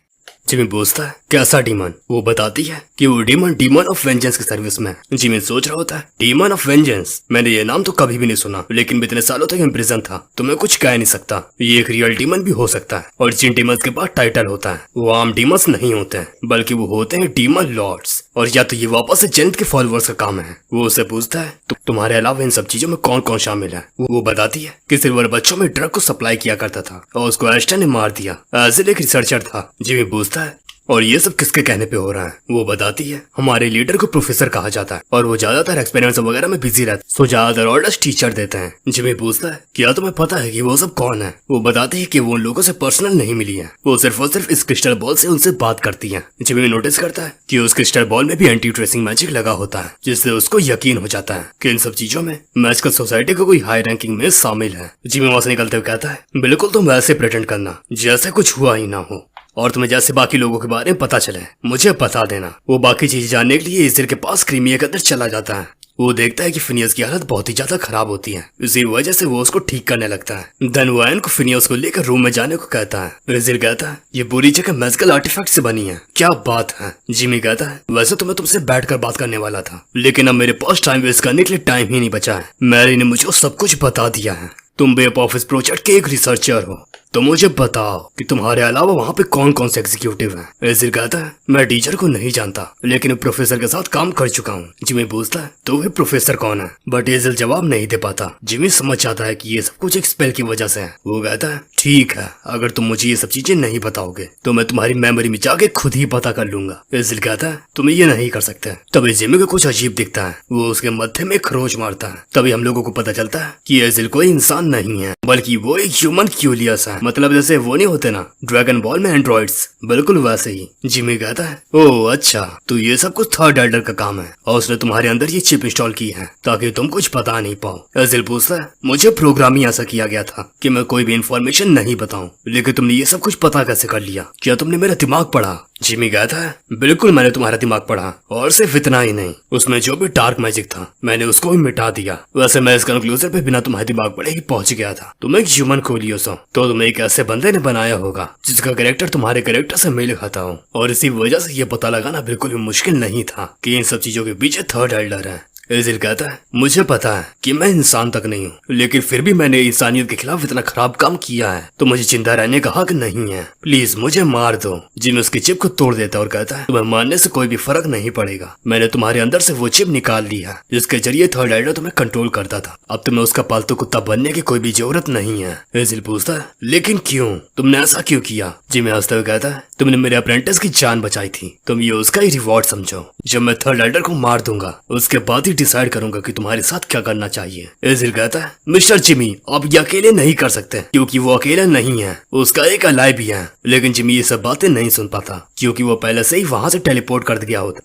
जिमी पूछता है, कैसा डीमन? वो बताती है कि वो डीमन ऑफ वेंजेंस की सर्विस में। जिमी सोच रहा होता है, डीमन ऑफ वेंजेंस, मैंने ये नाम तो कभी भी नहीं सुना, लेकिन मैं इतने सालों तक इम्प्रिजन था तो मैं कुछ कह नहीं सकता। ये एक रियल डीमन भी हो सकता है और जिन डीमंस के पास टाइटल होता है वो आम डीमंस नहीं होते हैं, बल्कि वो होते हैं डीमन लॉर्ड्स। और या तो ये वापस से जेनिथ के फॉलोअर्स का काम है। वो उसे पूछता है, तुम्हारे अलावा इन सब चीजों में कौन कौन शामिल है? वो बताती है कि सिल्वर बच्चों में ड्रग को सप्लाई किया करता था और उसको एस्टन ने मार दिया। एज एक रिसर्चर था। जिमी पूछता है, और ये सब किसके कहने पे हो रहा है? वो बताती है, हमारे लीडर को प्रोफेसर कहा जाता है और वो ज्यादातर एक्सपेरिमेंट्स वगैरह में बिजी रहता है, सो ज्यादातर ऑर्डर्स टीचर देते हैं। जिमी पूछता है, क्या तुम्हें पता है कि वो सब कौन है? वो बताती है कि वो उन लोगों से पर्सनल नहीं मिली है, वो सिर्फ और सिर्फ इस क्रिस्टल बॉल से उनसे बात करती है। जिमी नोटिस करता है कि उस क्रिस्टल बॉल में भी एंटी ट्रेसिंग मैजिक लगा होता है, जिससे उसको यकीन हो जाता है कि इन सब चीजों में मैजिकल सोसाइटी को कोई हाई रैंकिंग में शामिल है। जिमी वहां से निकलते हुए कहता है, बिल्कुल तुम वैसे प्रेटेंड करना जैसे कुछ हुआ ही ना हो, और तुम्हें जैसे बाकी लोगों के बारे में पता चले मुझे बता देना। वो बाकी चीजें जानने के लिए इज़िल के पास क्रीमिया के अंदर चला जाता है। वो देखता है कि फिनियस की हालत बहुत ही ज्यादा खराब होती है, इसी वजह से वो उसको ठीक करने लगता है। देन वो एन को फिनियस को लेकर रूम में जाने को कहता है। इज़िल कहता है, ये पूरी जगह मैजिकल आर्टिफैक्ट से बनी है, क्या बात है? जिमी कहता है, वैसे तो मैं तुमसे बैठकर बात करने वाला था, लेकिन अब मेरे पास टाइम वेस्ट करने के लिए टाइम ही नहीं बचा है। मैरी ने मुझे सब कुछ बता दिया है। तुम वेब ऑफिस प्रोजेक्ट के एक रिसर्चर हो, तो मुझे बताओ कि तुम्हारे अलावा वहाँ पे कौन कौन से एग्जीक्यूटिव हैं? इज़िल कहता है, मैं टीचर को नहीं जानता, लेकिन प्रोफेसर के साथ काम कर चुका हूँ। जिमी पूछता है, तो वे प्रोफेसर कौन है? बट इज़िल जवाब नहीं दे पाता। जिमी समझ जाता है कि ये सब कुछ एक स्पेल की वजह से है। वो कहता है, ठीक है, अगर तुम मुझे ये सब चीजें नहीं बताओगे तो मैं तुम्हारी मेमोरी में जाके खुद ही पता कर लूंगा। इज़िल कहता है, तुम ये नहीं कर सकते। तभी जिमी को कुछ अजीब दिखता है। वो उसके मत्थे में खरोच मारता है। तभी हम लोगों को पता चलता है कि इज़िल कोई इंसान नहीं है, बल्कि वो एक ह्यूमन क्यूलियस है। मतलब जैसे वो नहीं होते ना ड्रैगन बॉल में एंड्रॉइड्स, बिल्कुल वैसे ही। जिमी कहता है, ओह अच्छा, तो ये सब कुछ थर्ड एल्डर का काम है और उसने तुम्हारे अंदर ये चिप इंस्टॉल की है ताकि तुम कुछ बता नहीं पाओ। इज़िल पूछता है, मुझे प्रोग्राम ही ऐसा किया गया था कि मैं कोई भी इंफॉर्मेशन नहीं बताऊं, लेकिन तुमने ये सब कुछ पता कैसे कर लिया? क्या तुमने मेरा दिमाग पढ़ा? जिमी कहता है, बिल्कुल मैंने तुम्हारा दिमाग पढ़ा, और सिर्फ इतना ही नहीं, उसमें जो भी डार्क मैजिक था मैंने उसको भी मिटा दिया। वैसे मैं इस कंक्लूजन पे बिना तुम्हारे दिमाग पढ़े ही पहुंच गया था। तुम एक ह्यूमन क्यूलियस हो, तो तुम्हें एक ऐसे बंदे ने बनाया होगा जिसका कैरेक्टर तुम्हारे कैरेक्टर से मेल खाता हो, और इसी वजह से ये पता लगाना बिल्कुल भी मुश्किल नहीं था कि इन सब चीजों के पीछे थर्ड एल्डर है। इज़िल कहता है, मुझे पता है कि मैं इंसान तक नहीं हूँ, लेकिन फिर भी मैंने इंसानियत के खिलाफ इतना खराब काम किया है, तो मुझे जिंदा रहने का हक नहीं है। प्लीज मुझे मार दो। जिमी उसकी चिप को तोड़ देता और कहता है, तुम्हें मारने से कोई भी फर्क नहीं पड़ेगा। मैंने तुम्हारे अंदर से वो चिप निकाल ली है जिसके जरिए थर्ड एल्डर तुम्हें कंट्रोल करता था। अब तुम्हें उसका पालतू कुत्ता बनने की कोई भी जरूरत नहीं है। इज़िल पूछता है, लेकिन क्यों? तुमने ऐसा क्यों किया? जिमी हंसते हुए कहता है, तुमने मेरे अप्रेंटिस की जान बचाई थी, तुम ये उसका ही रिवॉर्ड समझो। जब मैं थर्ड एल्डर को मार दूंगा उसके बाद ही डिसाइड करूंगा कि तुम्हारे साथ क्या करना चाहिए। इज़िल कहता है, मिस्टर जिमी, आप ये अकेले नहीं कर सकते, क्योंकि वो अकेला नहीं है, उसका एक अलाय भी है। लेकिन जिमी ये सब बातें नहीं सुन पाता, क्योंकि वो पहले से ही वहां से टेलीपोर्ट कर गया होता,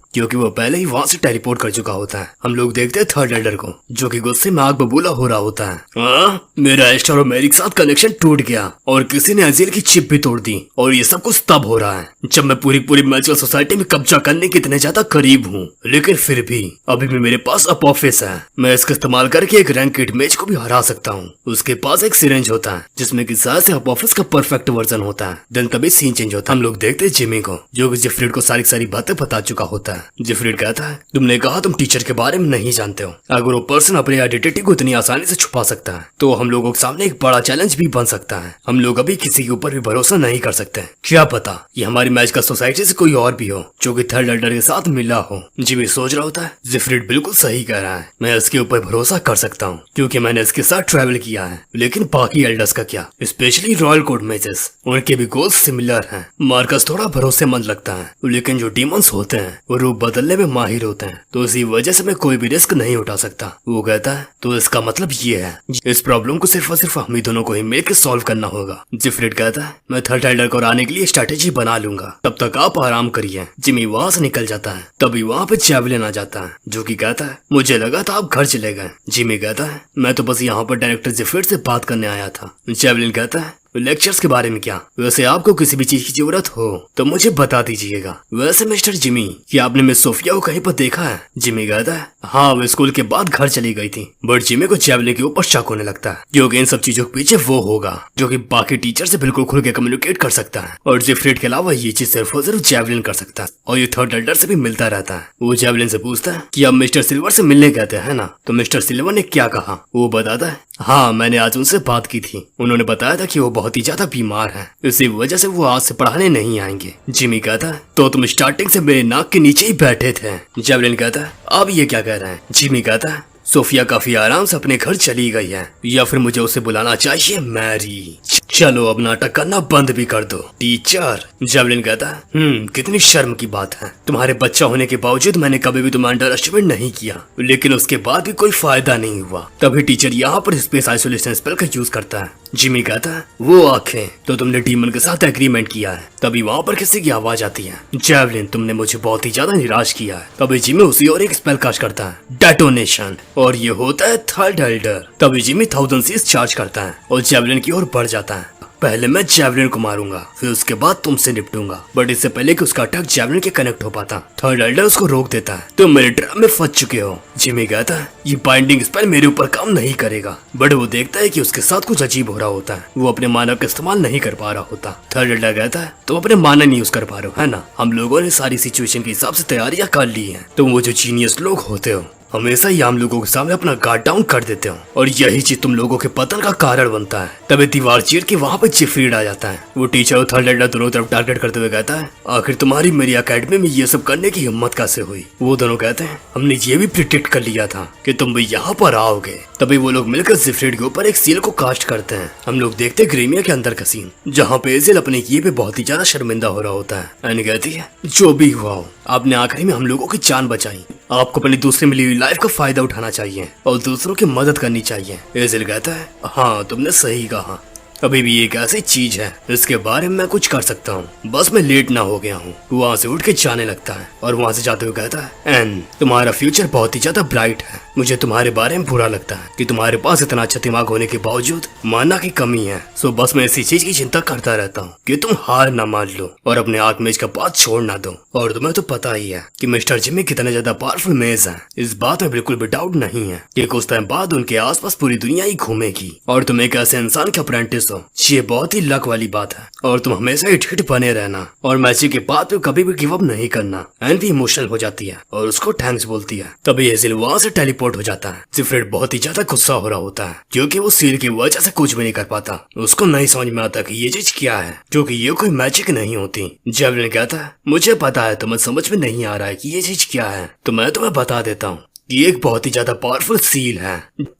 चुका होता है। हम लोग देखते हैं थर्ड एल्डर को, जो कि गुस्से में आग बबूला हो रहा होता है। मेरा एस्टर और मेरी के साथ कनेक्शन टूट गया और किसी ने इज़िल की चिप भी तोड़ दी, और ये सब कुछ तब हो रहा है जब मैं पूरी मैजिकल सोसाइटी में कब्जा करने के इतने ज्यादा करीब हूँ। लेकिन फिर भी अभी भी मेरे पास अपोफिस है, मैं इसका इस्तेमाल करके एक रैंकेड मेज को भी हरा सकता हूँ। उसके पास एक सिरेंज होता है जिसमें कि शायद से अपोफिस का परफेक्ट वर्जन होता है। देन तभी सीन चेंज होता है। हम लोग देखते हैं जिमी को, जो कि जिफ्रिड को सारी बातें बता चुका होता है। जिफ्रिड कहता है, तुमने कहा तुम टीचर के बारे में नहीं जानते हो। अगर वो पर्सन अपनी आइडेंटिटी को इतनी आसानी से छुपा सकता है तो हम लोगों के सामने एक बड़ा चैलेंज भी बन सकता है। हम लोग अभी किसी के ऊपर भी भरोसा नहीं कर सकते। क्या पता ये हमारी मैजिकल सोसाइटी से कोई और भी हो जो कि थर्ड एल्डर के साथ मिला हो। जिमी सोच रहा होता है, जिफ्रिड बिल्कुल सही कह रहा है, मैं इसके ऊपर भरोसा कर सकता हूँ क्योंकि मैंने इसके साथ ट्रैवल किया है। लेकिन बाकी एल्डर्स का क्या, स्पेशली रॉयल कोड मेजेस, उनके भी गोल्स सिमिलर हैं। मार्कस थोड़ा भरोसेमंद लगता है, लेकिन जो डीमंस होते हैं वो रूप बदलने में माहिर होते हैं, तो इसी वजह से मैं कोई भी रिस्क नहीं उठा सकता। वो कहता है, तो इसका मतलब ये है इस प्रॉब्लम को सिर्फ और सिर्फ हम ही दोनों को ही मिलकर सॉल्व करना होगा। जिफ्रिड कहता है, मैं थर्ड एल्डर को आने के लिए स्ट्रेटेजी बना लूंगा, तब तक आप आराम करिए। जिमी वहाँ से निकल जाता है। तभी वहाँ पे चैवलिन आ जाता है, जो कि कहता है, है मुझे लगा था आप घर चले गए। जिमी कहता है मैं तो बस यहाँ पर डायरेक्टर जेफ्रेड से बात करने आया था। जेवलिन कहता है लेक्चर्स के बारे में क्या? वैसे आपको किसी भी चीज की जरूरत हो तो मुझे बता दीजिएगा। वैसे मिस्टर जिमी, क्या आपने मिस सोफिया को कहीं पर देखा है? जिमी कहता है हाँ, वो स्कूल के बाद घर चली गई थी। बट जिमी को जेवलिन के ऊपर शक होने लगता है क्योंकि इन सब चीजों के पीछे वो होगा जो कि बाकी टीचर से बिल्कुल खुल के कम्युनिकेट कर सकता है, और जेफ्रेड के अलावा ये चीज सिर्फ और सिर्फ जेवलिन कर सकता है, और ये थर्ड एल्डर से भी मिलता रहता है। वो जेवलिन से पूछता है कि आप मिस्टर सिल्वर से मिलने गए थे है ना? तो मिस्टर सिल्वर ने क्या कहा? वो बताता है हाँ, मैंने आज उनसे बात की थी। उन्होंने बताया था कि वो बहुत ही ज्यादा बीमार है, इसी वजह से वो आज से पढ़ाने नहीं आएंगे। जिमी कहता है तो तुम स्टार्टिंग से मेरे नाक के नीचे ही बैठे थे। जेवलिन कहता है अब ये क्या कह रहे हैं? जिमी कहता है सोफिया काफी आराम से अपने घर चली गई है, या फिर मुझे उसे बुलाना चाहिए मैरी। चलो अब नाटक करना बंद भी कर दो टीचर। जेवलिन कहता है कितनी शर्म की बात है। तुम्हारे बच्चा होने के बावजूद मैंने कभी भी तुम्हें अंडर एस्टिमेट नहीं किया, लेकिन उसके बाद भी कोई फायदा नहीं हुआ। तभी टीचर यहाँ पर स्पेस आइसोलेशन स्पेल का यूज करता है। जिमी कहता है वो आंखें तो तुमने डीमन के साथ एग्रीमेंट किया है। तभी वहाँ पर किसी की आवाज आती है जेवलिन तुमने मुझे बहुत ही ज्यादा निराश किया है। तभी जिमी उसी और एक स्पेल कास्ट करता है डेटोनेशन, और ये होता है थर्ड एल्डर। तभी जिमी 1000 सीज चार्ज करता है और जेवलिन की ओर बढ़ जाता है। पहले मैं जेवलिन को मारूंगा, फिर उसके बाद तुमसे निपटूंगा। बट इससे पहले कि उसका अटैक जेवलिन के कनेक्ट हो पाता, थर्ड एल्डर उसको रोक देता है। तुम मेरे ट्रैप में फंस चुके हो। जिमी कहता है ये बाइंडिंग स्पेल मेरे ऊपर काम नहीं करेगा। बट वो देखता है कि उसके साथ कुछ अजीब हो रहा होता है, वो अपने मानव का इस्तेमाल नहीं कर पा रहा होता। थर्ड एल्डर कहता है तुम अपने मानव नहीं यूज कर पा रहे हो है ना? हम लोगों ने सारी सिचुएशन के हिसाब से तैयारियां कर ली है। तुम वो जो जीनियस लोग होते हो हमेशा ही हम लोगों के सामने अपना गार्ड डाउन कर देते हो, और यही चीज तुम लोगों के पतन का कारण बनता है। तभी दीवार चीर के वहाँ पे जेफ्रीड आ जाता है। वो टीचर और थर्ड एल्डर दोनों तरफ टारगेट करते हुए कहता है आखिर तुम्हारी मेरी एकेडमी में ये सब करने की हिम्मत कैसे हुई? वो दोनों कहते हैं हमने ये भी प्रिडिक्ट कर लिया था कि तुम भी यहाँ पर आओगे। तभी वो लोग मिलकर जेफ्रीड के ऊपर एक सील को कास्ट करते हैं। हम लोग देखते हैं ग्रेमिया के अंदर का सीन, जहाँ पे एजेल अपने किए पे बहुत ही ज्यादा शर्मिंदा हो रहा होता है। एनी कहती है जो भी हुआ हो आपने आखिरी में हम लोगों की जान बचाई, आपको अपनी दूसरी मिली हुई लाइफ का फायदा उठाना चाहिए और दूसरों की मदद करनी चाहिए। एजेल कहता है हाँ तुमने सही कहा, अभी भी एक ऐसी चीज है इसके बारे में मैं कुछ कर सकता हूँ, बस मैं लेट ना हो गया हूँ। वहाँ से उठ के जाने लगता है और वहाँ से जाते हुए कहता है एन तुम्हारा फ्यूचर बहुत ही ज्यादा ब्राइट है। मुझे तुम्हारे बारे में बुरा लगता है कि तुम्हारे पास इतना अच्छा दिमाग होने के बावजूद मानना की कमी है। सो बस मैं इसी चीज की चिंता करता रहता हूँ कि तुम हार ना मान लो और अपने आर्कमेज का पाथ छोड़ ना दो। और तुम्हें तो पता ही है कि मिस्टर जिमी कितने ज्यादा पावरफुल मेज है, इस बात में बिल्कुल भी डाउट नहीं है कि कुछ टाइम बाद उनके आसपास पूरी दुनिया ही घूमेगी और तुम एक ऐसे इंसान के अप्रेंटिस हो। ये बहुत ही लक वाली बात है और तुम हमेशा ही ठिठ बने रहना और मैची के बाद भी कभी भी गिव अप नहीं करना। एन भी इमोशनल हो जाती है और उसको थैंक्स बोलती है। तभी एजिल वहाँ से टेलीपोर्ट हो जाता है। जेफ्रेड बहुत ही ज्यादा गुस्सा हो रहा होता है क्योंकि वो सील की वजह से कुछ भी नहीं कर पाता। उसको नहीं समझ में आता कि ये चीज क्या है, क्योंकि ये कोई मैजिक नहीं होती। जेवलिन कहता है मुझे पता है तुम्हें समझ में नहीं आ रहा है कि ये चीज क्या है, तो मैं तुम्हें बता देता हूँ। ये एक बहुत ही ज्यादा पावरफुल सील है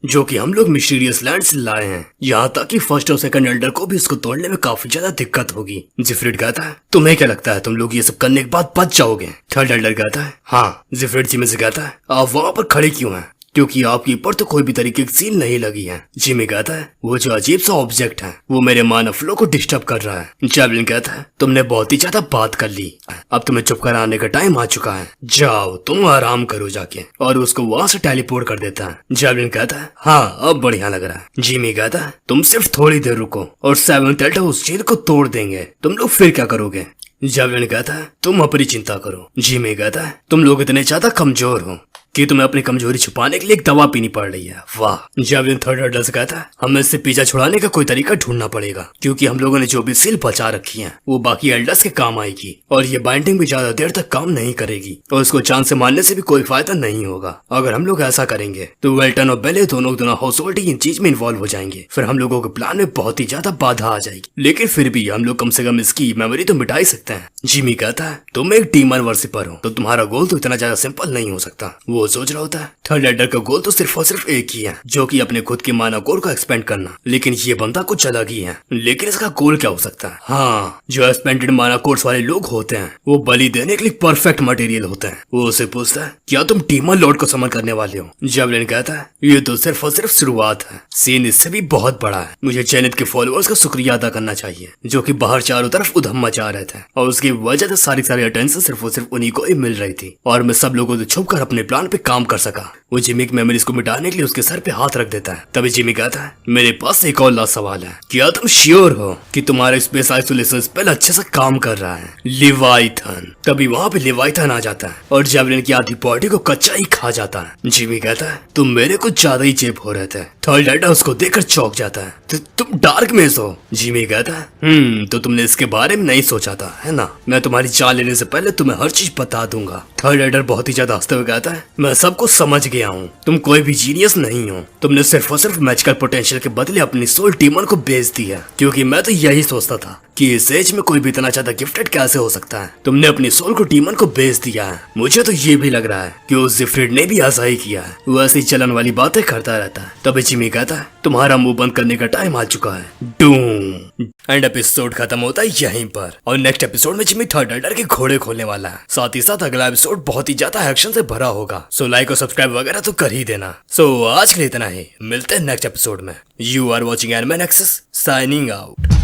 जो कि हम लोग मिस्टीरियस लैंड से लाए हैं, यहाँ तक कि फर्स्ट और सेकंड एल्डर को भी इसको तोड़ने में काफी ज्यादा दिक्कत होगी। जेफ्रेड कहता है तुम्हें क्या लगता है तुम लोग ये सब करने के बाद बच जाओगे? थर्ड एल्डर कहता है हाँ। जेफ्रेड जिमी से कहता है आप वहाँ पर खड़े क्यों हैं, क्योंकि आपके ऊपर तो कोई भी तरीके की सील नहीं लगी है। जिमी कहता है वो जो अजीब सा ऑब्जेक्ट है वो मेरे मानव फ्लो को डिस्टर्ब कर रहा है। जेवलिन कहता है तुमने बहुत ही ज्यादा बात कर ली, अब तुम्हें चुप कराने का टाइम आ चुका है, जाओ तुम आराम करो जाके, और उसको वहाँ से टेलीपोर्ट कर देता है। जेवलिन कहता है हाँ अब बढ़िया लग रहा है। जिमी कहता है तुम सिर्फ थोड़ी देर रुको और सेवंथ एल्डर उस चील को तोड़ देंगे, तुम लोग फिर क्या करोगे? जेवलिन कहता है तुम अपनी चिंता करो। जिमी कहता है तुम लोग इतने ज्यादा कमजोर हो कि तुम्हें अपनी कमजोरी छुपाने के लिए एक दवा पीनी पड़ रही है। वाह। जेवलिन थर्ड एल्डर से कहता है हमें इससे पीछा छुड़ाने का कोई तरीका ढूंढना पड़ेगा, क्योंकि हम लोगों ने जो भी सील बचा रखी है वो बाकी एल्डर्स के काम आएगी और ये बाइंडिंग भी ज्यादा देर तक काम नहीं करेगी और उसको जान से मारने से भी कोई फायदा नहीं होगा। अगर हम लोग ऐसा करेंगे तो वेल्टन और बेले दोनों हाउस होल्ड इन चीज में इन्वॉल्व हो जाएंगे, फिर हम लोगों के प्लान में बहुत ही ज्यादा बाधा आ जाएगी, लेकिन फिर भी हम लोग कम से कम इसकी मेमोरी तो मिटा ही सकते हैं। जिमी कहता है तुम एक डीमन वर्शिपर हो तो तुम्हारा गोल तो इतना ज्यादा सिंपल नहीं हो सकता। वो सोच रहा होता है थर्ड एल्डर का गोल तो सिर्फ और सिर्फ एक ही है, जो कि अपने खुद के मानव कोर को एक्सपेंड करना, लेकिन ये बंदा कुछ अलग ही है। लेकिन इसका गोल क्या हो सकता है? हाँ, जो एक्सपेंडेड मानव कोर्स वाले लोग होते हैं वो बलि देने के लिए परफेक्ट मटेरियल होते हैं। वो उसे पूछता है क्या तुम डीमन लॉर्ड को समन करने वाले हो? जेवलिन कहता है ये तो सिर्फ और सिर्फ शुरुआत है, सीन इससे भी बहुत बड़ा है। मुझे चैनित के फॉलोअर्स का शुक्रिया अदा करना चाहिए जो कि बाहर चारों तरफ उधम मचा रहे थे और उसकी वजह से सारी अटेंशन सिर्फ और सिर्फ उन्हीं को ही मिल रही थी और मैं सब लोगों से छुप कर अपने प्लान पे काम कर सका। वो जिमी की मेमोरीज को मिटाने के लिए उसके सर पे हाथ रख देता है। तभी जिमी कहता है, मेरे पास एक और लास्ट सवाल है, क्या तुम श्योर हो कि तुम्हारा स्पेस आइसोलेशन स्पेल अच्छे से काम कर रहा है? लिवाइथन। तभी वहाँ पे लिवाइथन आ जाता है और जेवलिन की आधी बॉडी को कच्चा ही खा जाता है। जिमी कहता है, तुम मेरे को ज्यादा ही चेप हो रहे थे। थर्ड एडा उसको देखकर चौंक जाता है, तुम डार्क मेस हो? जिमी कहता है, तो तुमने इसके बारे में नहीं सोचा था, है ना? मैं तुम्हारी जान लेने से पहले तुम्हें हर चीज बता दूंगा। थर्ड एडर बहुत ही ज्यादा हंसते हुए कहता है, मैं सब कुछ समझ गया हूँ, तुम कोई भी जीनियस नहीं हो। तुमने सिर्फ और सिर्फ मैजिकल पोटेंशियल के बदले अपनी सोल डीमन को बेच दिया, क्योंकि मैं तो यही सोचता था कि इस एज में कोई भी इतना ज्यादा गिफ्टेड कैसे हो सकता है। तुमने अपनी सोल को डीमन को बेच दिया है। मुझे तो ये भी लग रहा है कि उस जिफ्रिड ने भी ऐसा ही किया है, वो ऐसी चलन वाली बातें करता रहता है। तभी जिमी कहता है, तुम्हारा मुंह बंद करने का टाइम आ चुका है। डूम। एंड एपिसोड खत्म होता है यहीं पर, और नेक्स्ट एपिसोड में जिमी थर्ड एडर के घोड़े खोलने वाला है। साथ ही साथ अगला एपिसोड बहुत ही ज्यादा एक्शन से भरा होगा। सो लाइक और सब्सक्राइब वगैरह तो कर ही देना। सो आज के लिए इतना ही, मिलते हैं नेक्स्ट एपिसोड में। You are watching anime nexus, signing out.